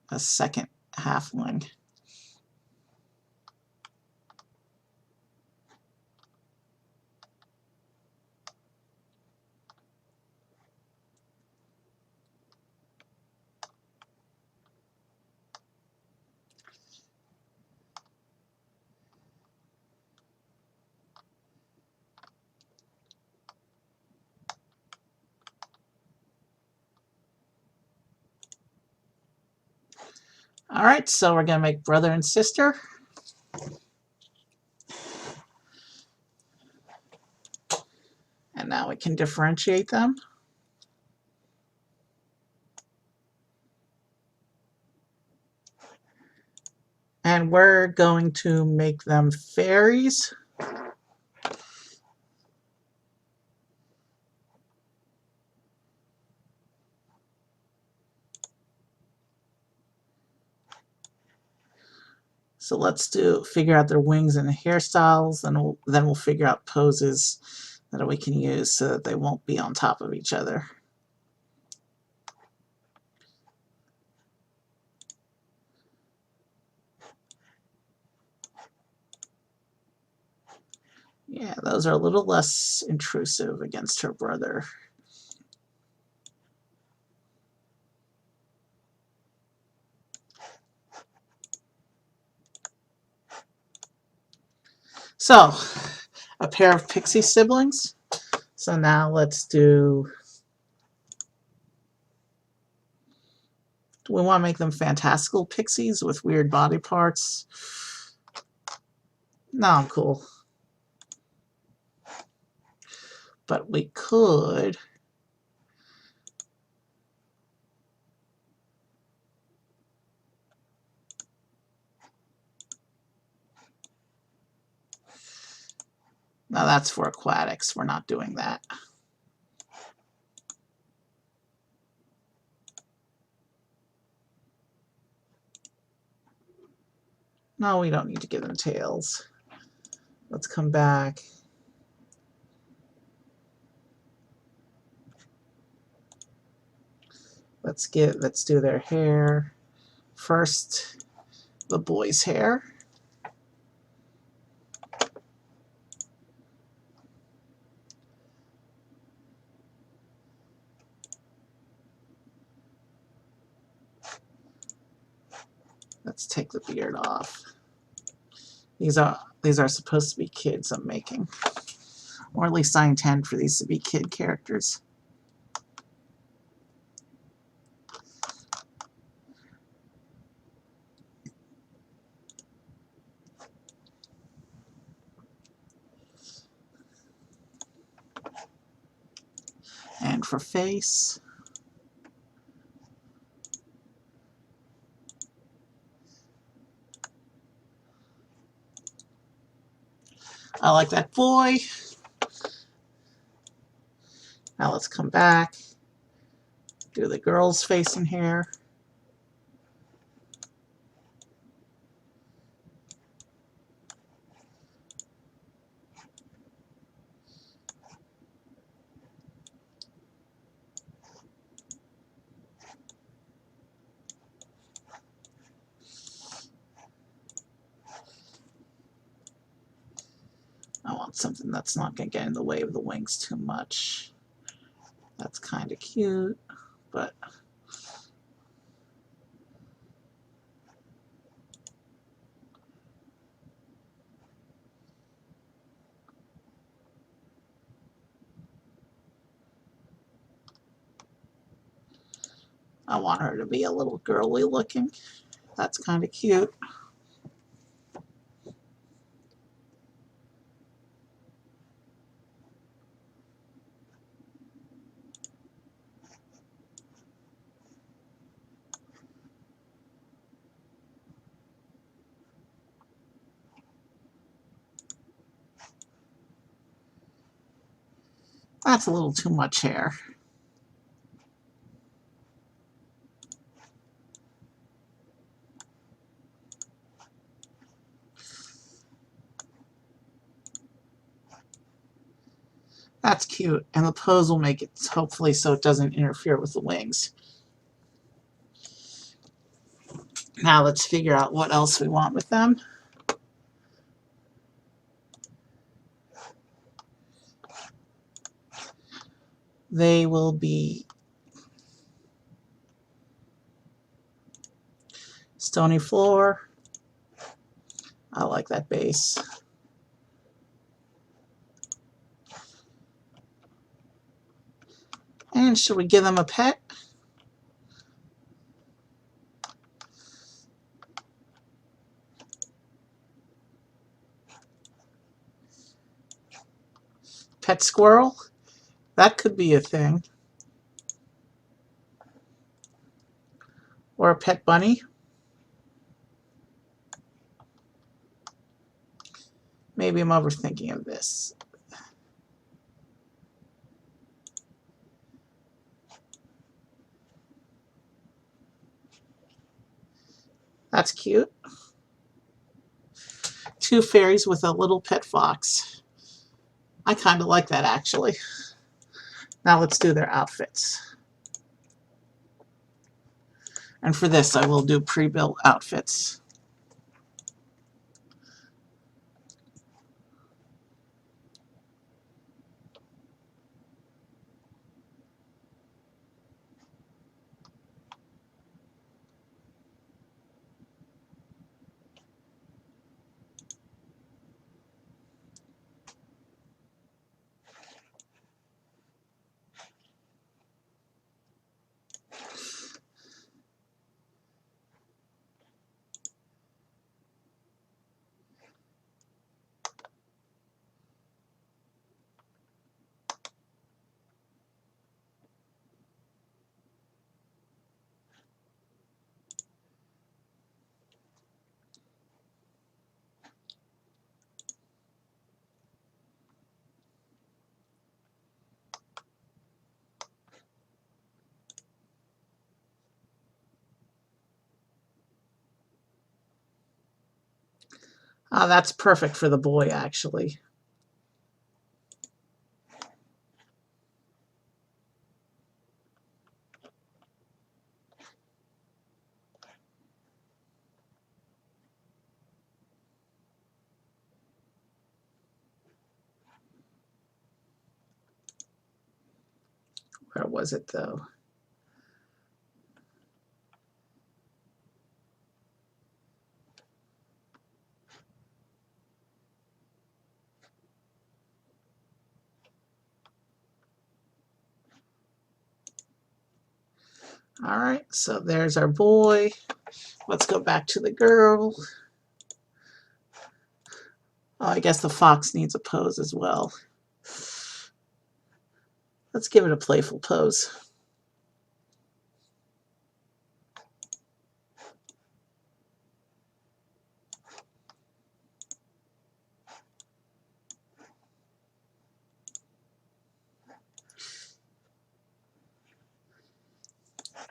a second halfling. Alright, so we're going to make brother and sister. And now we can differentiate them. And we're going to make them fairies. So let's figure out their wings and hairstyles, and then we'll figure out poses that we can use so that they won't be on top of each other. Yeah, those are a little less intrusive against her brother. So, a pair of pixie siblings. So now let's do we want to make them fantastical pixies with weird body parts? No, I'm cool. But we could. Now that's for aquatics. We're not doing that. No, we don't need to give them tails. Let's come back. Let's do their hair. First, the boy's hair. Let's take the beard off. These are supposed to be kids I'm making. Or at least I intend for these to be kid characters. And for face, I like that boy. Now let's come back, do the girl's face in here. I want something that's not going to get in the way of the wings too much. That's kind of cute, but I want her to be a little girly looking. That's kind of cute. That's a little too much hair. That's cute, and the pose will make it hopefully so it doesn't interfere with the wings. Now let's figure out what else we want with them. They will be stony floor. I like that base. And should we give them a pet? Pet squirrel? That could be a thing. Or a pet bunny. Maybe I'm overthinking of this. That's cute. Two fairies with a little pet fox. I kind of like that, actually. Now let's do their outfits. And for this, I will do pre-built outfits. That's perfect for the boy, actually. Where was it, though? All right, so there's our boy. Let's go back to the girl. Oh, I guess the fox needs a pose as well. Let's give it a playful pose.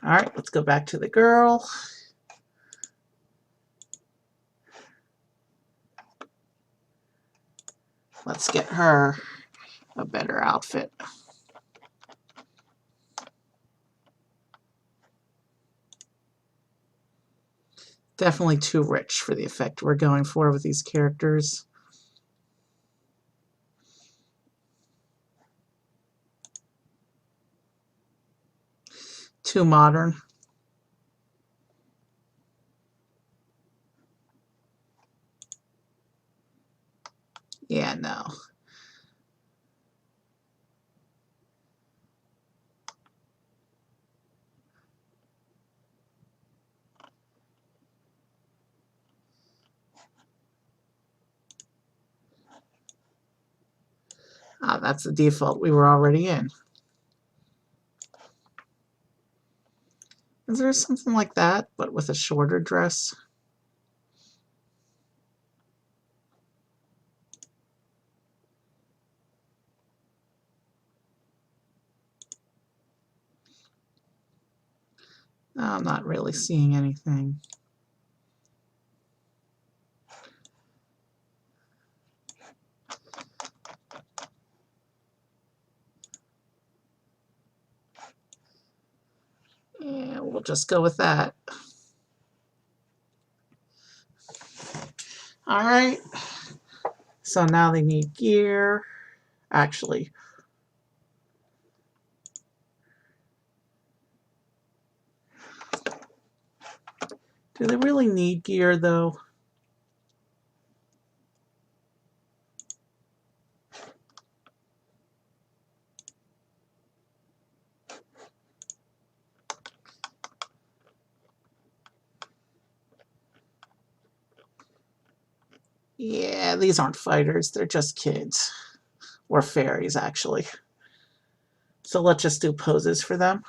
All right, let's go back to the girl. Let's get her a better outfit. Definitely too rich for the effect we're going for with these characters. Too modern. Yeah, no. Ah, that's the default we were already in. Is there something like that, but with a shorter dress? No, I'm not really seeing anything. Yeah, we'll just go with that. All right. So now they need gear. Actually, do they really need gear though? Yeah, these aren't fighters. They're just kids. Or fairies, actually. So let's just do poses for them.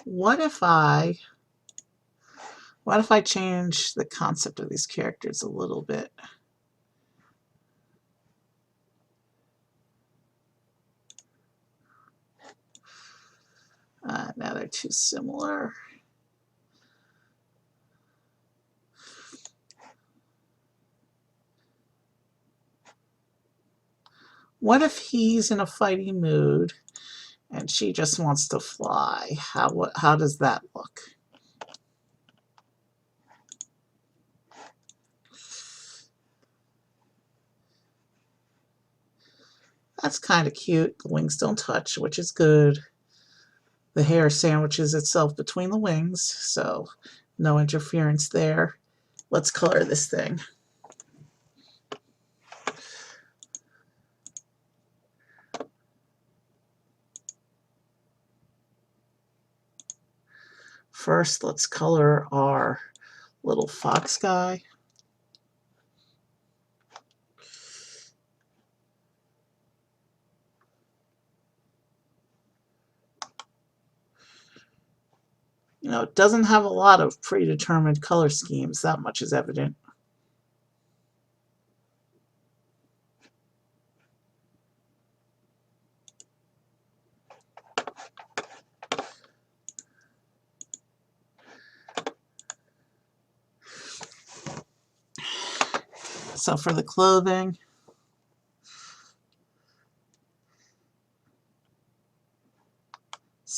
What if I change the concept of these characters a little bit? Now they're too similar. What if he's in a fighting mood and she just wants to fly? How does that look? That's kind of cute. The wings don't touch, which is good. The hair sandwiches itself between the wings, so no interference there. Let's color this thing. First, let's color our little fox guy. You know, it doesn't have a lot of predetermined color schemes. That much is evident. So for the clothing,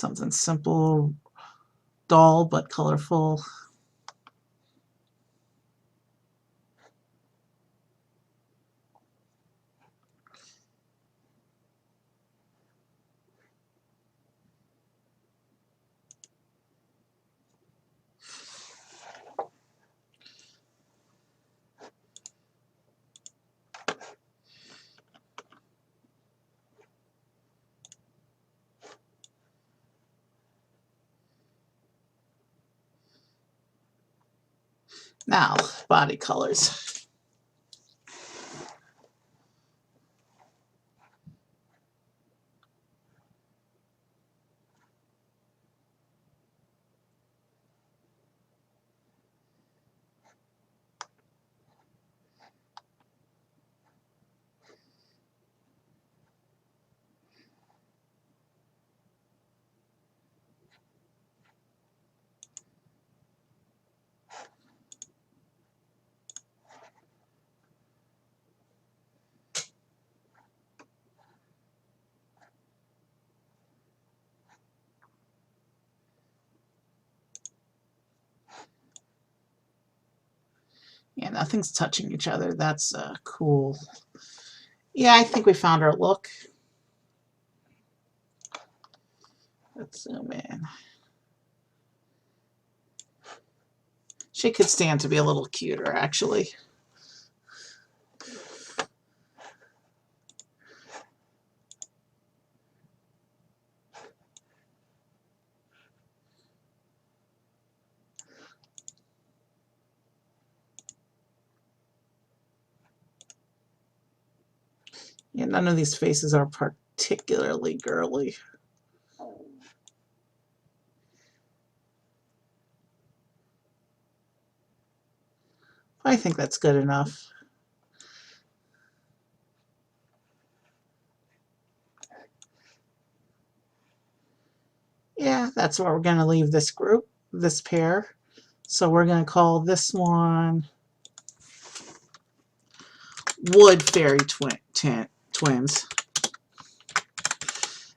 Something simple, dull, but colorful. Now, body colors. Yeah, nothing's touching each other. That's cool. Yeah, I think we found our look. Let's zoom in. She could stand to be a little cuter, actually. Yeah, none of these faces are particularly girly. I think that's good enough. Yeah, that's where we're going to leave this group, this pair. So we're going to call this one Wood Fairy Twins.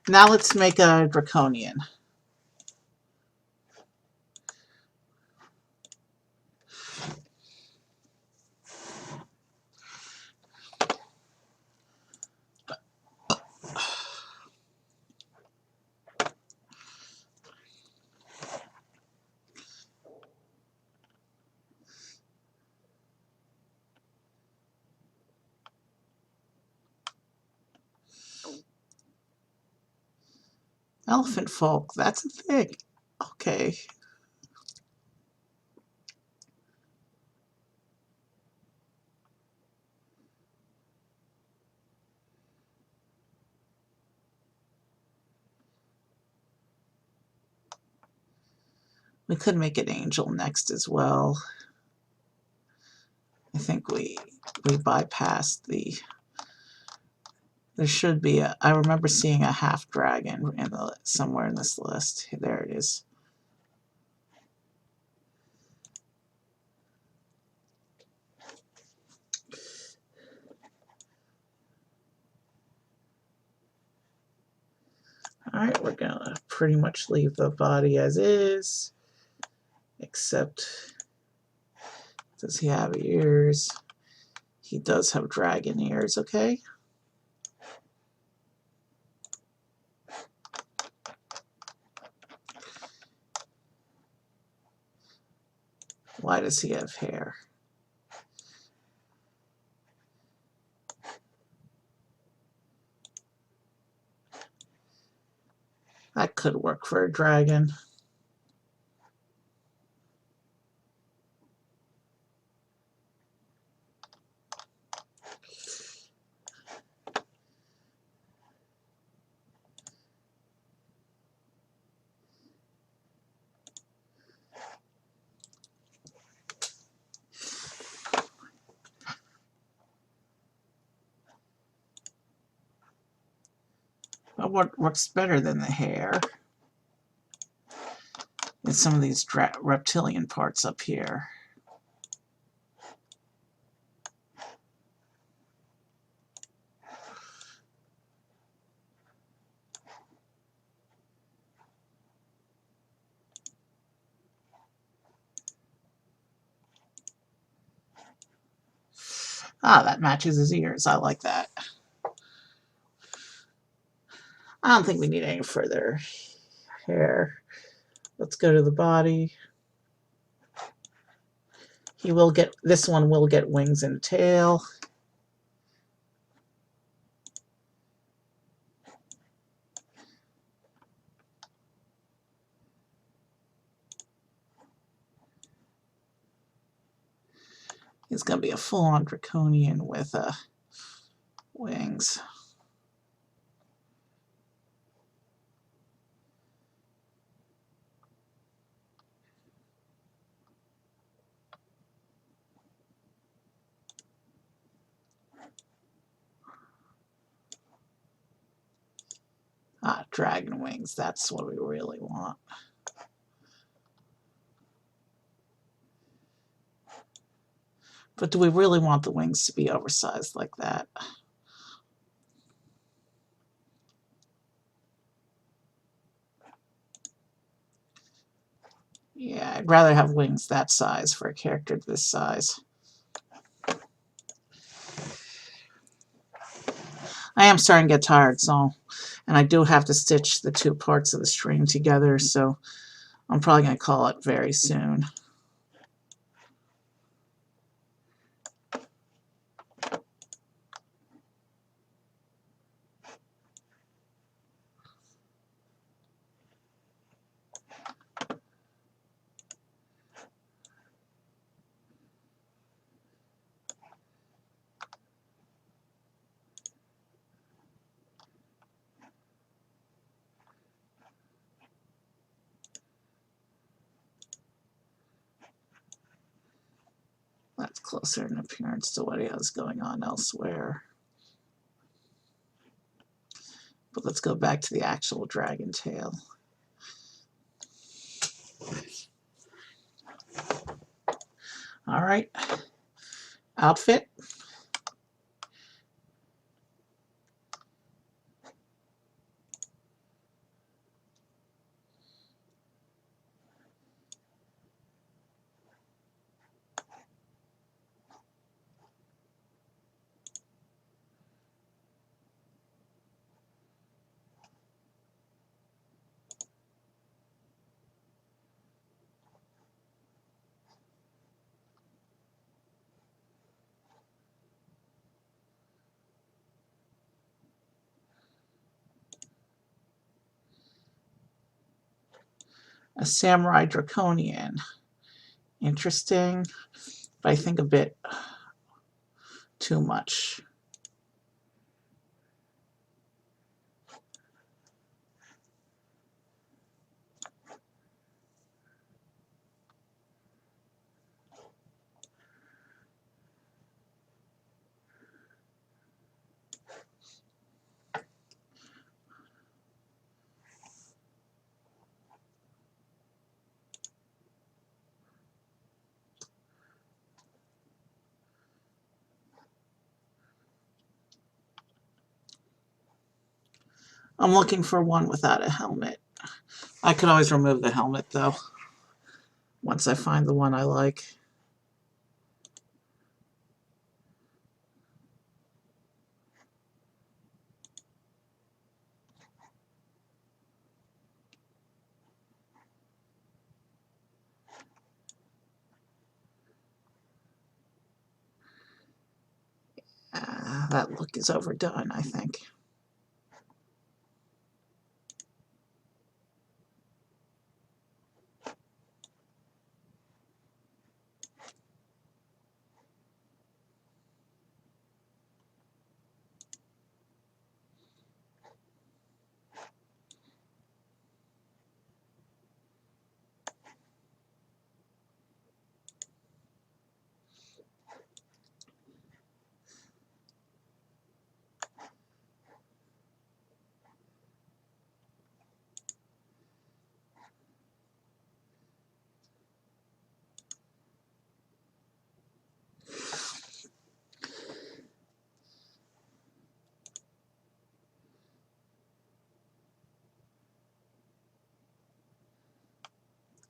Now let's make a Draconian. Elephant folk, that's a thing. Okay. We could make an angel next as well. I think we bypassed the... There should be a... I remember seeing a half dragon in the, somewhere in this list. There it is. Alright, we're gonna pretty much leave the body as is, except, does he have ears? He does have dragon ears, okay? Why does he have hair? That could work for a dragon. But what works better than the hair is some of these reptilian parts up here. Ah, that matches his ears. I like that. I don't think we need any further hair. Let's go to the body. He will get, this one will get wings and tail. He's going to be a full-on draconian with wings. Ah, dragon wings. That's what we really want. But do we really want the wings to be oversized like that? Yeah, I'd rather have wings that size for a character this size. I am starting to get tired, and I do have to stitch the two parts of the string together, so I'm probably going to call it very soon. That's closer in appearance to what has going on elsewhere. But let's go back to the actual dragon tail. All right, outfit. A samurai draconian. Interesting, but I think a bit too much. I'm looking for one without a helmet. I could always remove the helmet, though, once I find the one I like. That look is overdone, I think.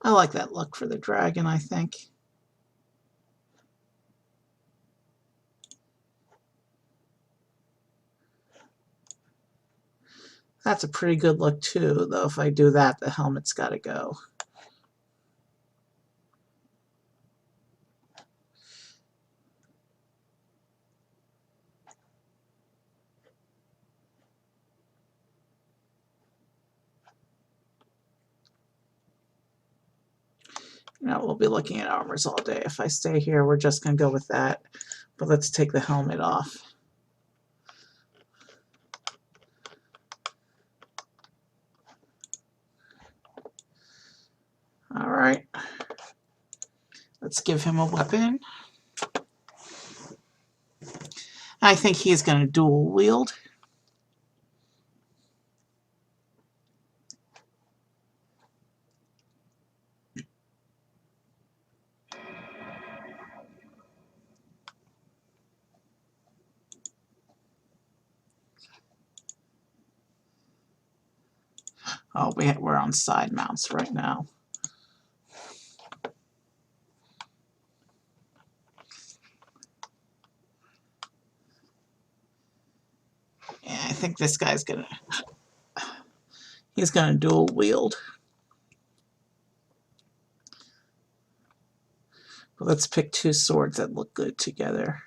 I like that look for the dragon, I think. That's a pretty good look too, though if I do that, the helmet's got to go. You know, we'll be looking at armors all day. If I stay here, we're just going to go with that. But let's take the helmet off. All right. Let's give him a weapon. I think he's going to dual wield. Oh, we're on side mounts right now. Yeah, I think this guy's he's gonna dual wield. But let's pick two swords that look good together.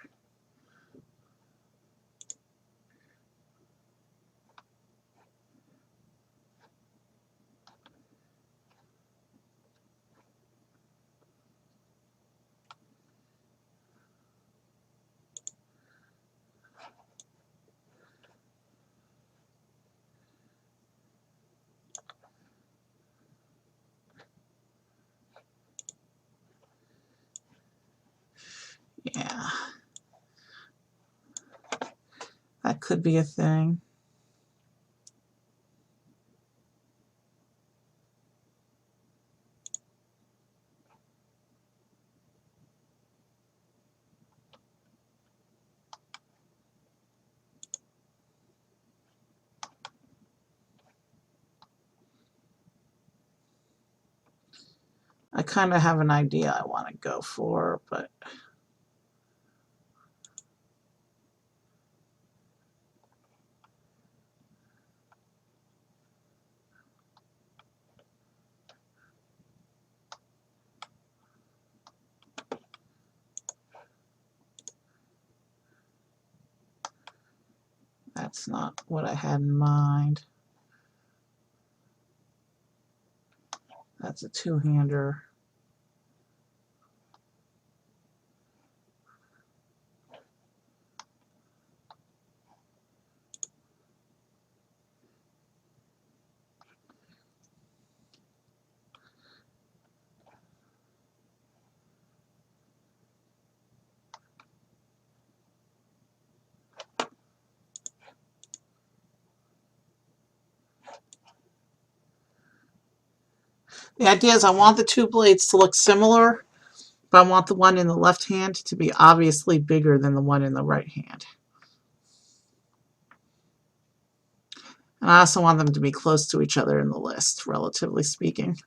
Yeah, that could be a thing. I kind of have an idea I want to go for, but that's not what I had in mind. That's a two-hander. The idea is I want the two blades to look similar, but I want the one in the left hand to be obviously bigger than the one in the right hand. And I also want them to be close to each other in the list, relatively speaking.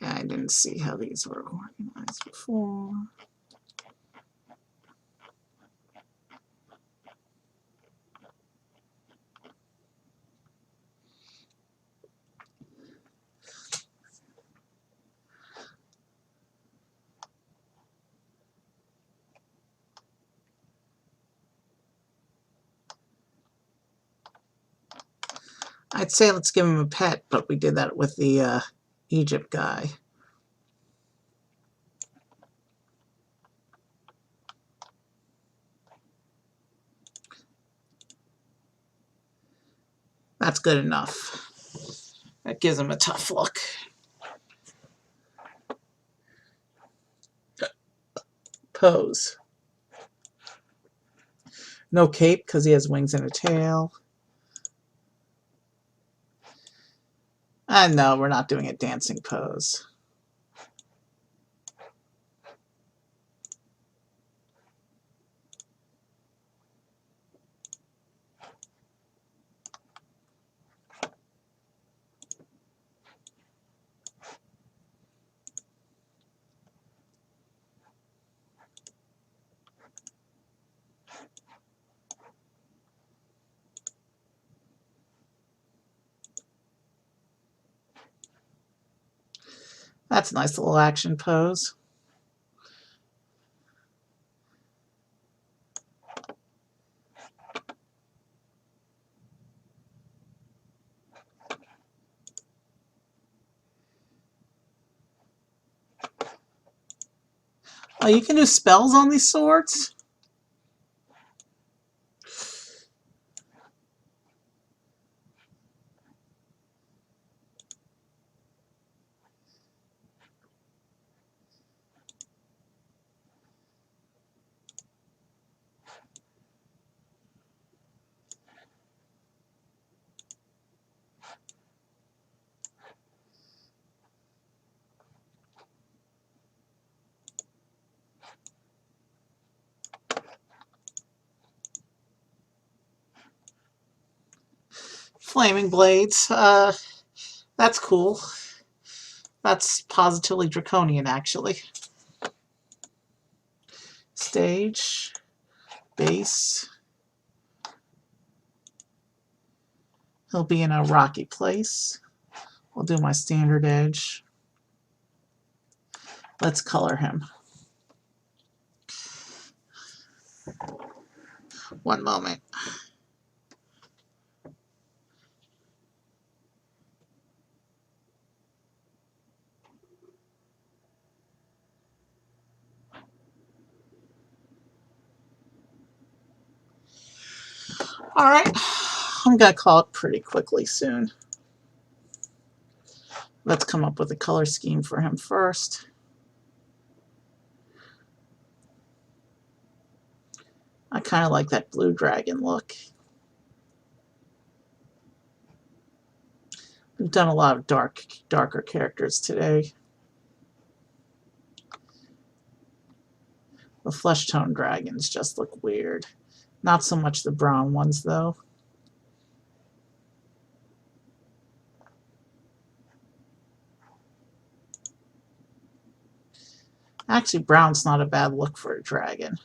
Yeah, I didn't see how these were organized before. I'd say let's give him a pet, but we did that with the Egypt guy. That's good enough. That gives him a tough look. Pose. No cape because he has wings and a tail. And no, we're not doing a dancing pose. That's a nice little action pose. Oh, you can do spells on these swords? Flaming blades. That's cool. That's positively draconian, actually. Stage. Base. He'll be in a rocky place. We'll do my standard edge. Let's color him. One moment. Alright, I'm going to call it pretty quickly soon. Let's come up with a color scheme for him first. I kind of like that blue dragon look. We've done a lot of darker characters today. The flesh tone dragons just look weird. Not so much the brown ones, though. Actually, brown's not a bad look for a dragon.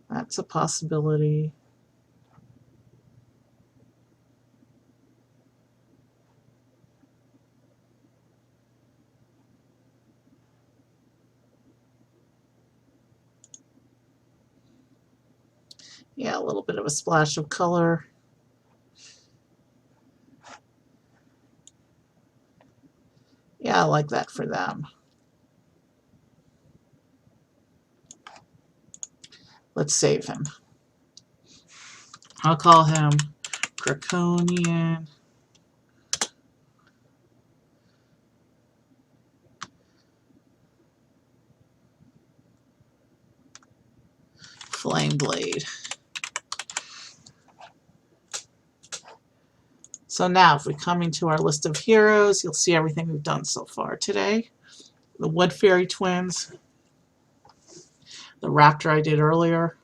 That's a possibility. Yeah, a little bit of a splash of color. Yeah, I like that for them. Let's save him. I'll call him Draconian Flame Blade. So now, if we come into our list of heroes, you'll see everything we've done so far today. The Wood Fairy Twins, the Raptor I did earlier,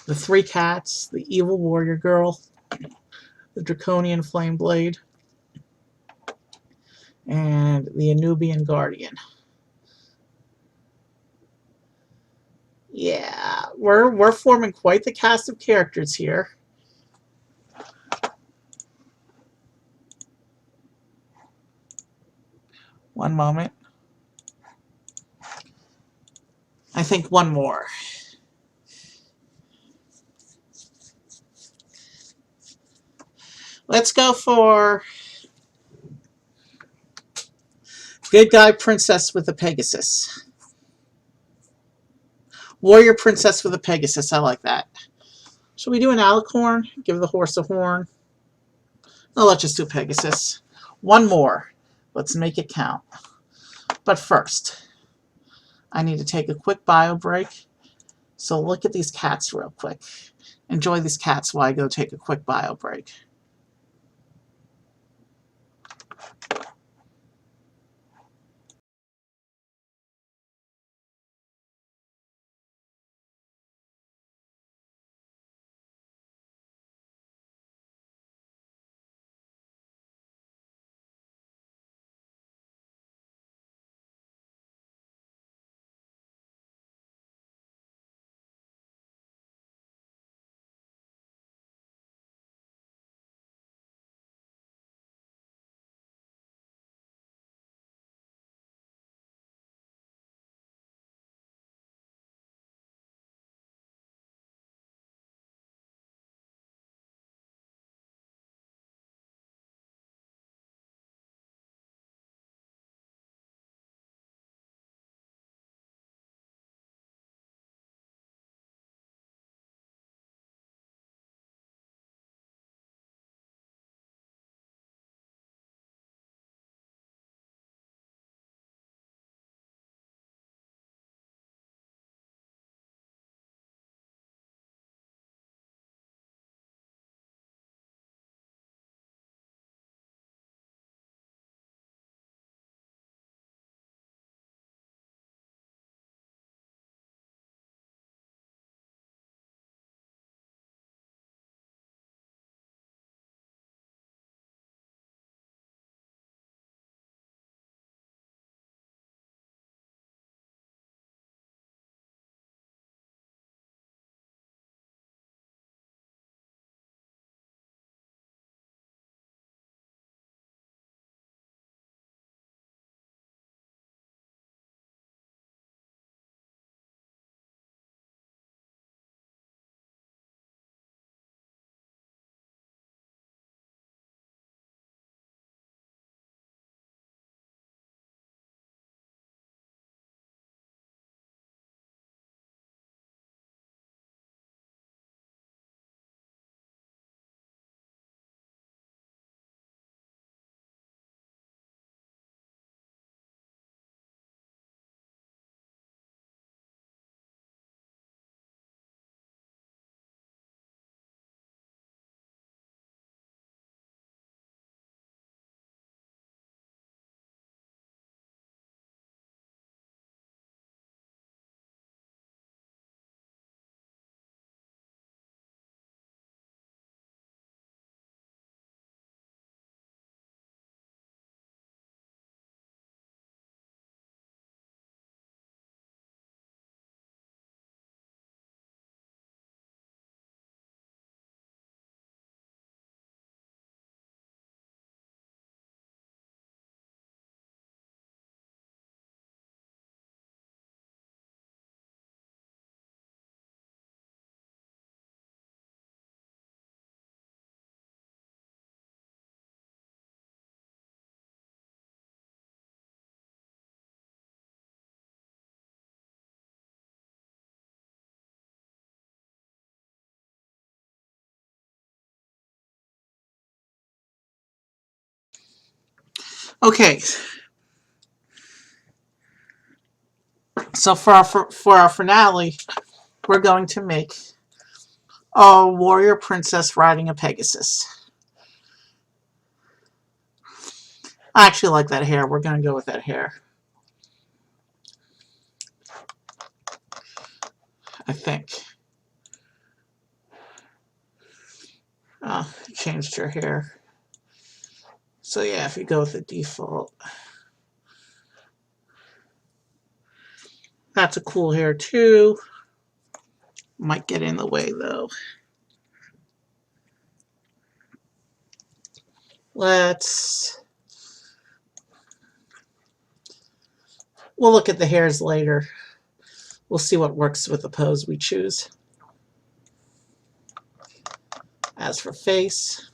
the Three Cats, the Evil Warrior Girl, the Draconian Flame Blade, and the Anubian Guardian. Yeah, we're forming quite the cast of characters here. One moment. I think one more. Let's go for Good Guy Princess with a Pegasus. Warrior Princess with a Pegasus. I like that. Should we do an alicorn? Give the horse a horn? No, let's just do Pegasus. One more. Let's make it count. But first, I need to take a quick bio break. So look at these cats real quick. Enjoy these cats while I go take a quick bio break. Okay, so for our finale, we're going to make a warrior princess riding a Pegasus. I actually like that hair. We're going to go with that hair. I think. Oh, changed your hair. So yeah, if you go with the default. That's a cool hair too. Might get in the way though. We'll look at the hairs later. We'll see what works with the pose we choose. As for face,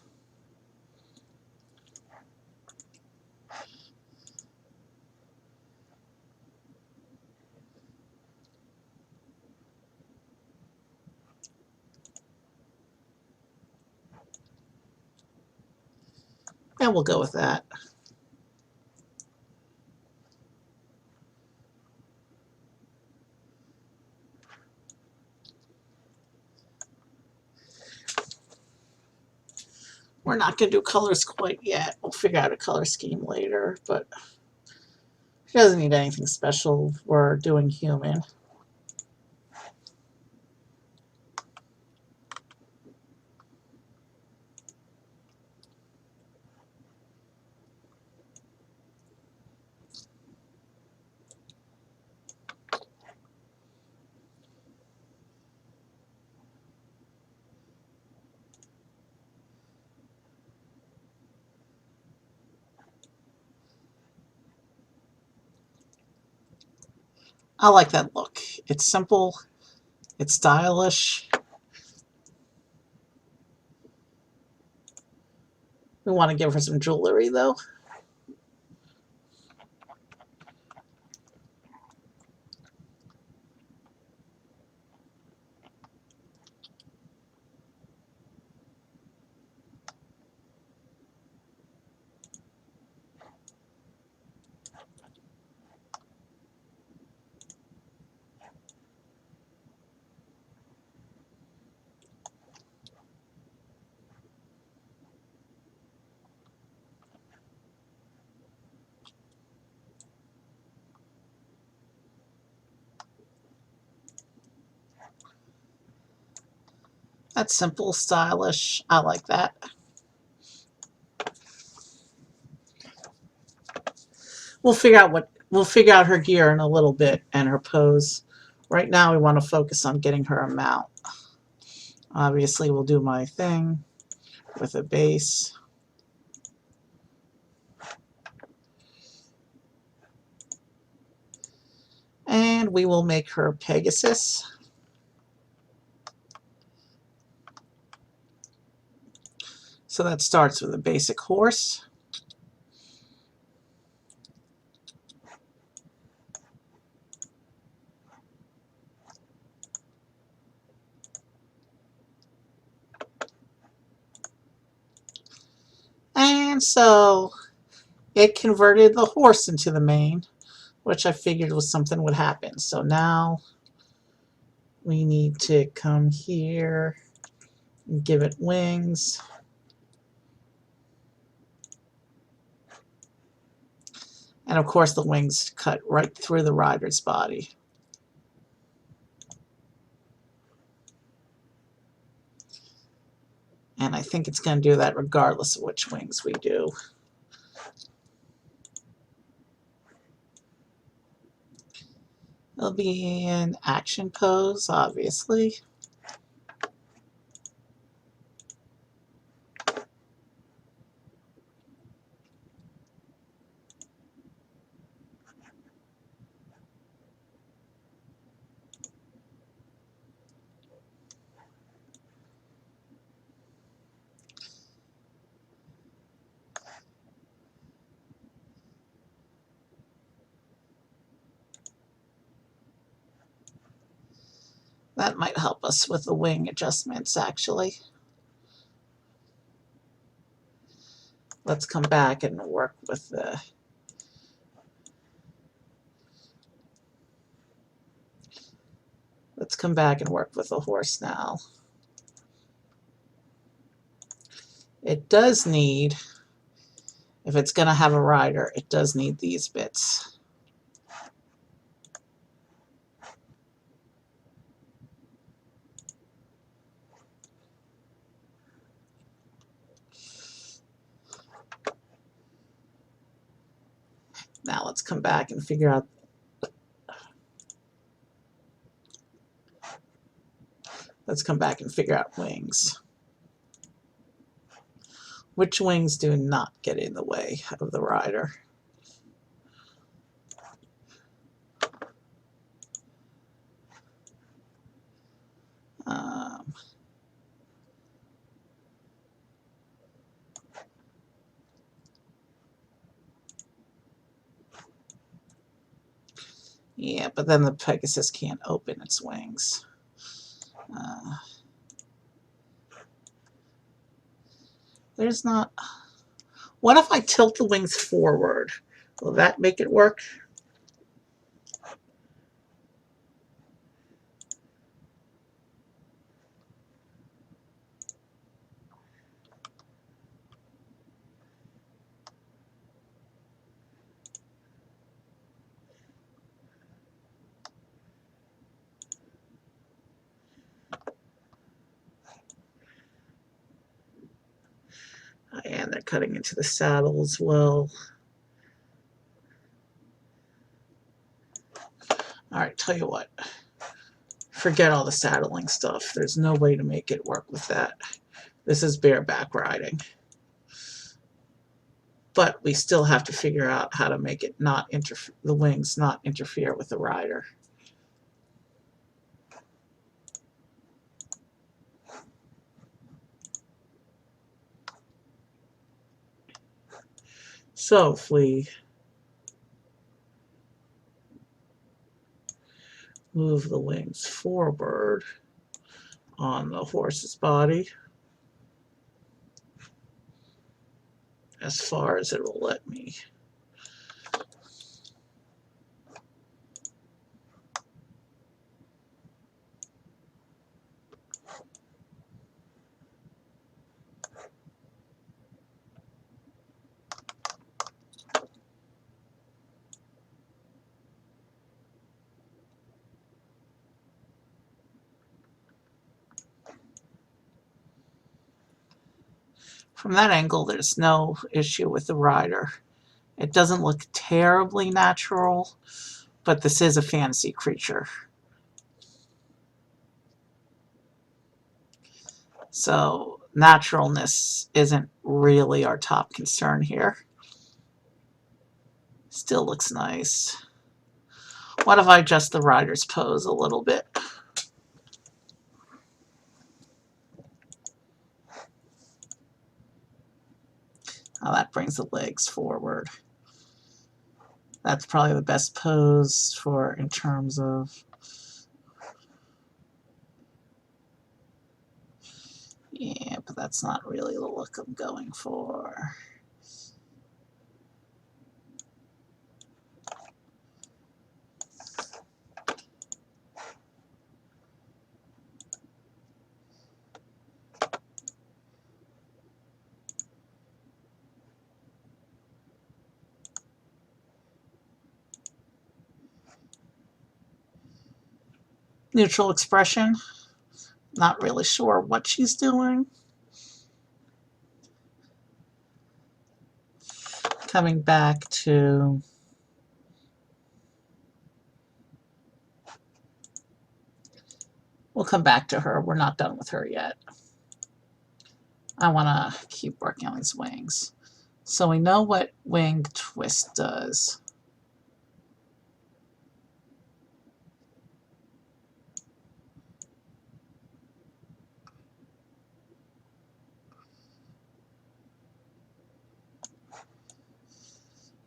Yeah, we'll go with that. We're not going to do colors quite yet. We'll figure out a color scheme later, but she doesn't need anything special. We're doing human. I like that look. It's simple. It's stylish. We want to give her some jewelry, though. That's simple, stylish. I like that. We'll figure out her gear in a little bit and her pose. Right now we want to focus on getting her a mount. Obviously we'll do my thing with a base. And we will make her Pegasus. So that starts with a basic horse. And so it converted the horse into the mane, which I figured was something would happen. So now we need to come here and give it wings. And of course the wings cut right through the rider's body. And I think it's going to do that regardless of which wings we do. It'll be an action pose, obviously. That might help us with the wing adjustments, actually. Let's come back and work with the... Let's come back and work with the horse now. It does need, if it's going to have a rider, it does need these bits. Now let's come back and figure out. Let's come back and figure out wings. Which wings do not get in the way of the rider? Yeah, but then the Pegasus can't open its wings. There's not... What if I tilt the wings forward? Will that make it work? And they're cutting into the saddle as well. All right, tell you what. Forget all the saddling stuff. There's no way to make it work with that. This is bareback riding. But we still have to figure out how to make it not the wings not interfere with the rider. So if we move the wings forward on the horse's body as far as it will let me. From that angle, there's no issue with the rider. It doesn't look terribly natural, but this is a fantasy creature. So naturalness isn't really our top concern here. Still looks nice. What if I adjust the rider's pose a little bit? Oh, that brings the legs forward. That's probably the best pose for in terms of... Yeah, but that's not really the look I'm going for. Neutral expression. Not really sure what she's doing. Coming back to... We'll come back to her. We're not done with her yet. I want to keep working on these wings. So we know what wing twist does.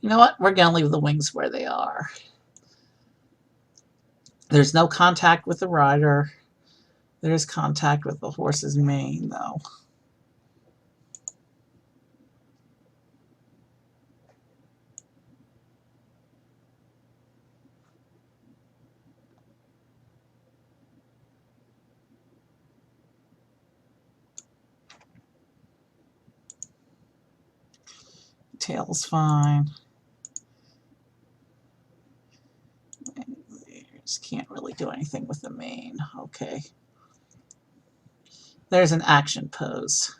You know what? We're going to leave the wings where they are. There's no contact with the rider. There's contact with the horse's mane, though. Tail's fine. Just can't really do anything with the mane. Okay. There's an action pose.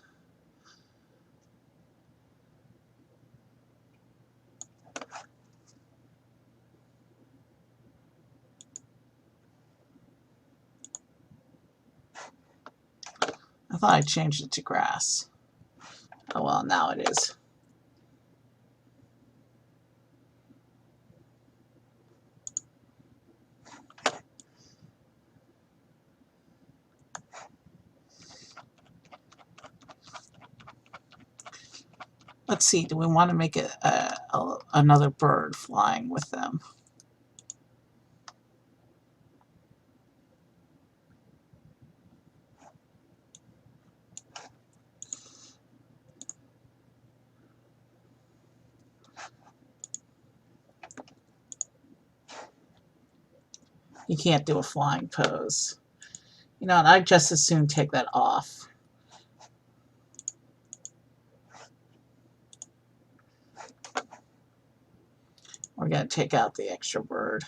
I thought I changed it to grass. Oh well, now it is. Let's see, do we want to make it another bird flying with them? You can't do a flying pose. You know, and I'd just as soon take that off. We're going to take out the extra bird.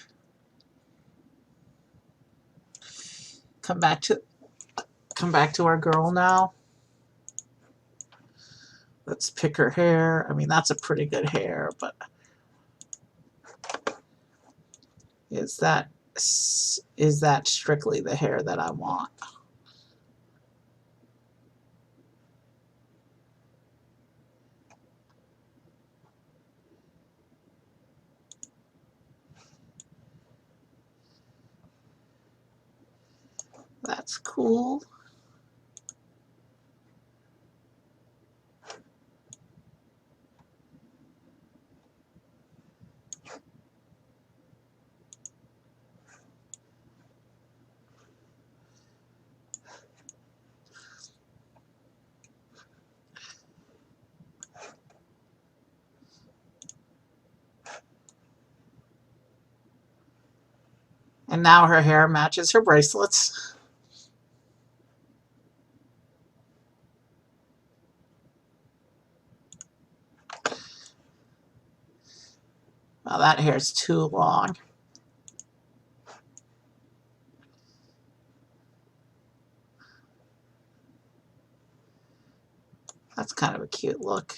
Come back to our girl now. Let's pick her hair. I mean, that's a pretty good hair, but is that strictly the hair that I want? That's cool. And now her hair matches her bracelets. Well, that hair's too long. That's kind of a cute look.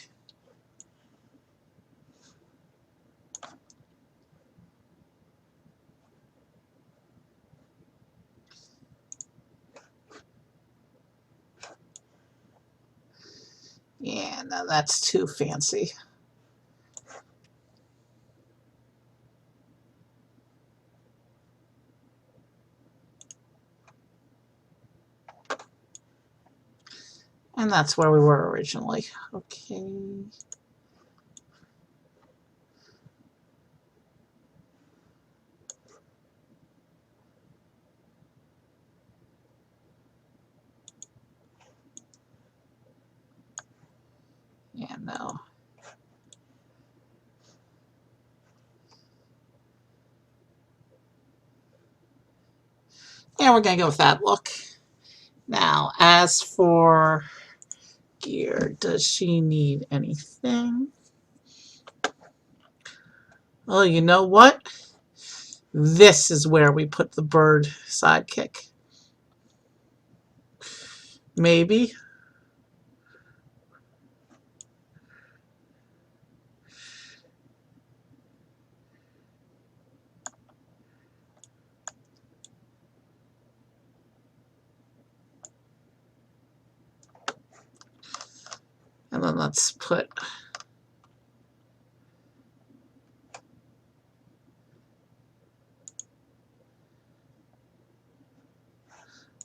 Yeah, no, that's too fancy. And that's where we were originally. Okay. Yeah, no. Yeah, we're going to go with that look. Now, as for gear, does she need anything? Oh, you know what? This is where we put the bird sidekick. Maybe. And then let's put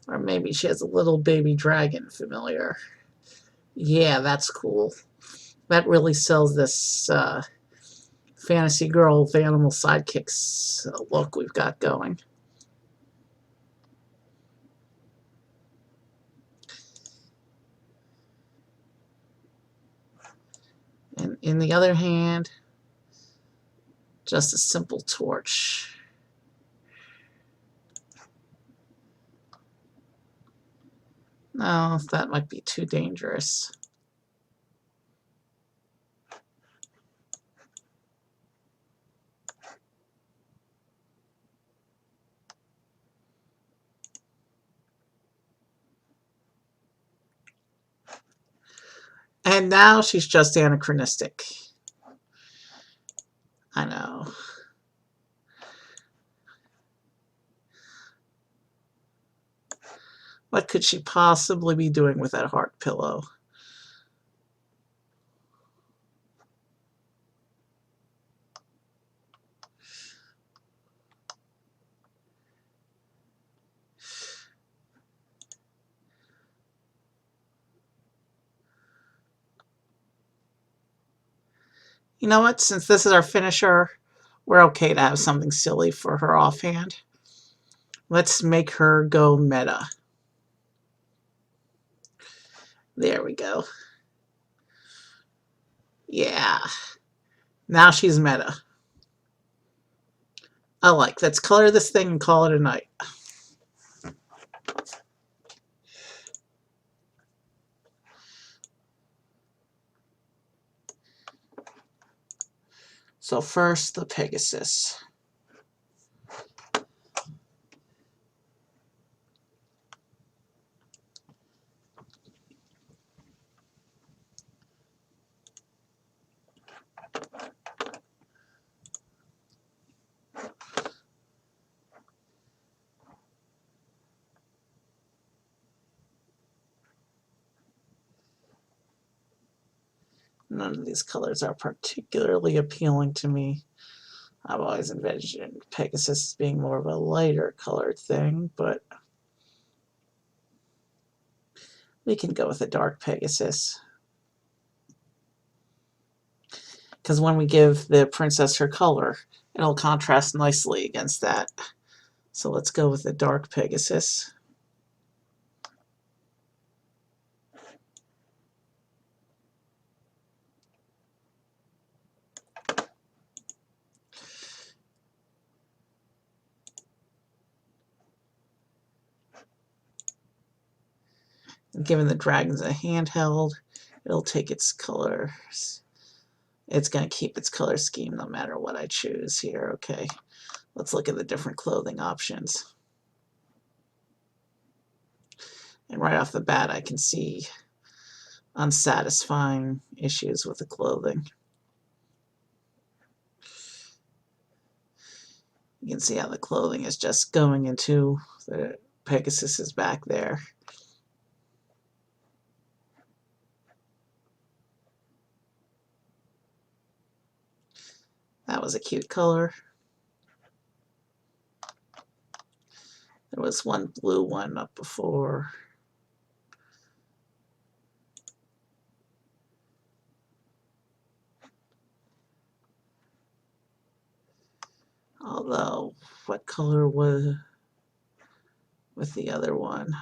or maybe she has a little baby dragon familiar. Yeah, that's cool. That really sells this fantasy girl with animal sidekicks look we've got going. And in the other hand, just a simple torch. No, that might be too dangerous. And now she's just anachronistic. I know. What could she possibly be doing with that heart pillow? You know what? Since this is our finisher, we're okay to have something silly for her offhand. Let's make her go meta. There we go. Yeah. Now she's meta. I like. Let's color this thing and call it a night. So first, the Pegasus. None of these colors are particularly appealing to me. I've always envisioned Pegasus as being more of a lighter colored thing, but we can go with a dark Pegasus. Because when we give the princess her color, it'll contrast nicely against that. So let's go with the dark Pegasus. Given the dragon's a handheld, it'll take its colors. It's going to keep its color scheme no matter what I choose here. Okay, let's look at the different clothing options. And right off the bat, I can see unsatisfying issues with the clothing. You can see how the clothing is just going into the Pegasus's back there. That was a cute color. There was one blue one up before. Although, what color was with the other one?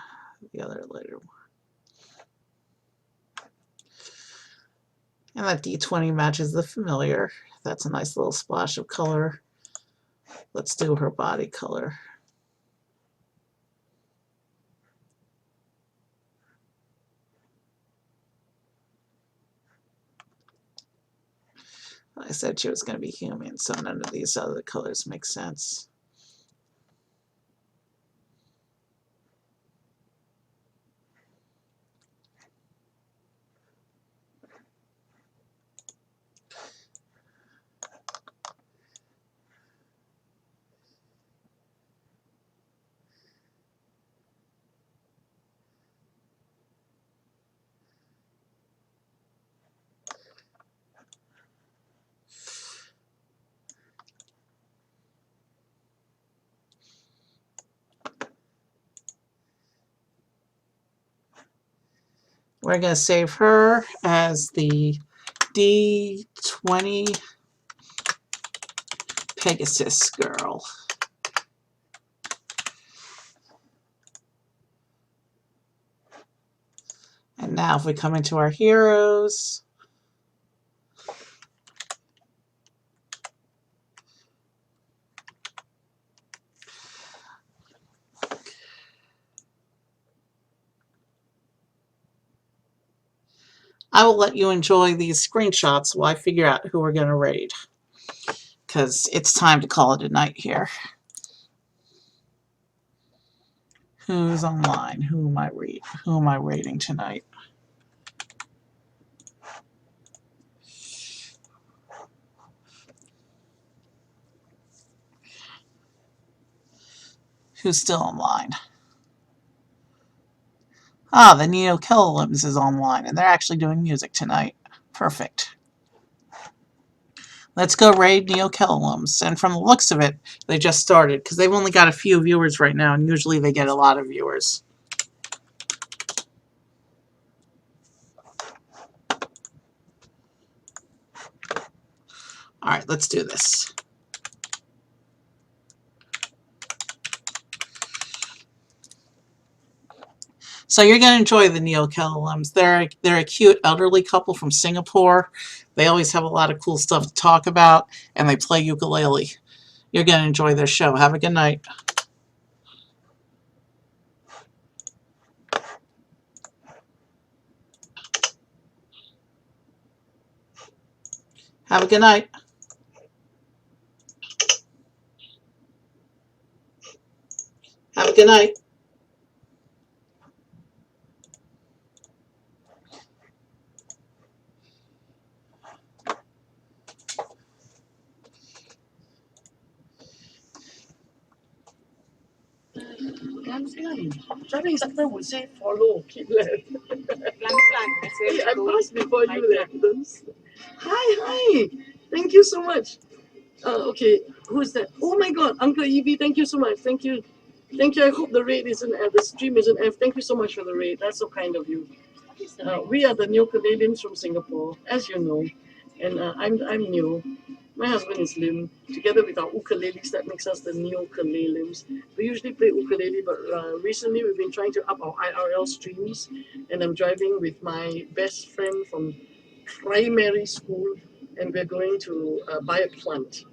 The other later one. And that D20 matches the familiar. That's a nice little splash of color. Let's do her body color. I said she was going to be human, so none of these other colors make sense. We're going to save her as the D20 Pegasus girl. And now if we come into our heroes, I will let you enjoy these screenshots while I figure out who we're going to raid. Because it's time to call it a night here. Who's online? Who am I raiding tonight? Who's still online? Ah, the Neo Kellums is online, and they're actually doing music tonight. Perfect. Let's go raid Neo Kellums. And from the looks of it, they just started, because they've only got a few viewers right now, and usually they get a lot of viewers. Alright, let's do this. So you're going to enjoy the Neo Kellums. They're a cute elderly couple from Singapore. They always have a lot of cool stuff to talk about, and they play ukulele. You're going to enjoy their show. Have a good night. Have a good night. Have a good night. Driving instructor would say follow, keep left. I passed before you there. Hi. Thank you so much. Okay, who's that? Oh my God, Uncle Evie, thank you so much. Thank you. I hope the rate isn't the stream isn't F. Thank you so much for the rate. That's so kind of you. We are the new Canadians from Singapore, as you know, and I'm new. My husband is Lim. Together with our ukuleles, that makes us the new Kalelims. We usually play ukulele, but recently we've been trying to up our IRL streams, and I'm driving with my best friend from primary school, and we're going to buy a plant.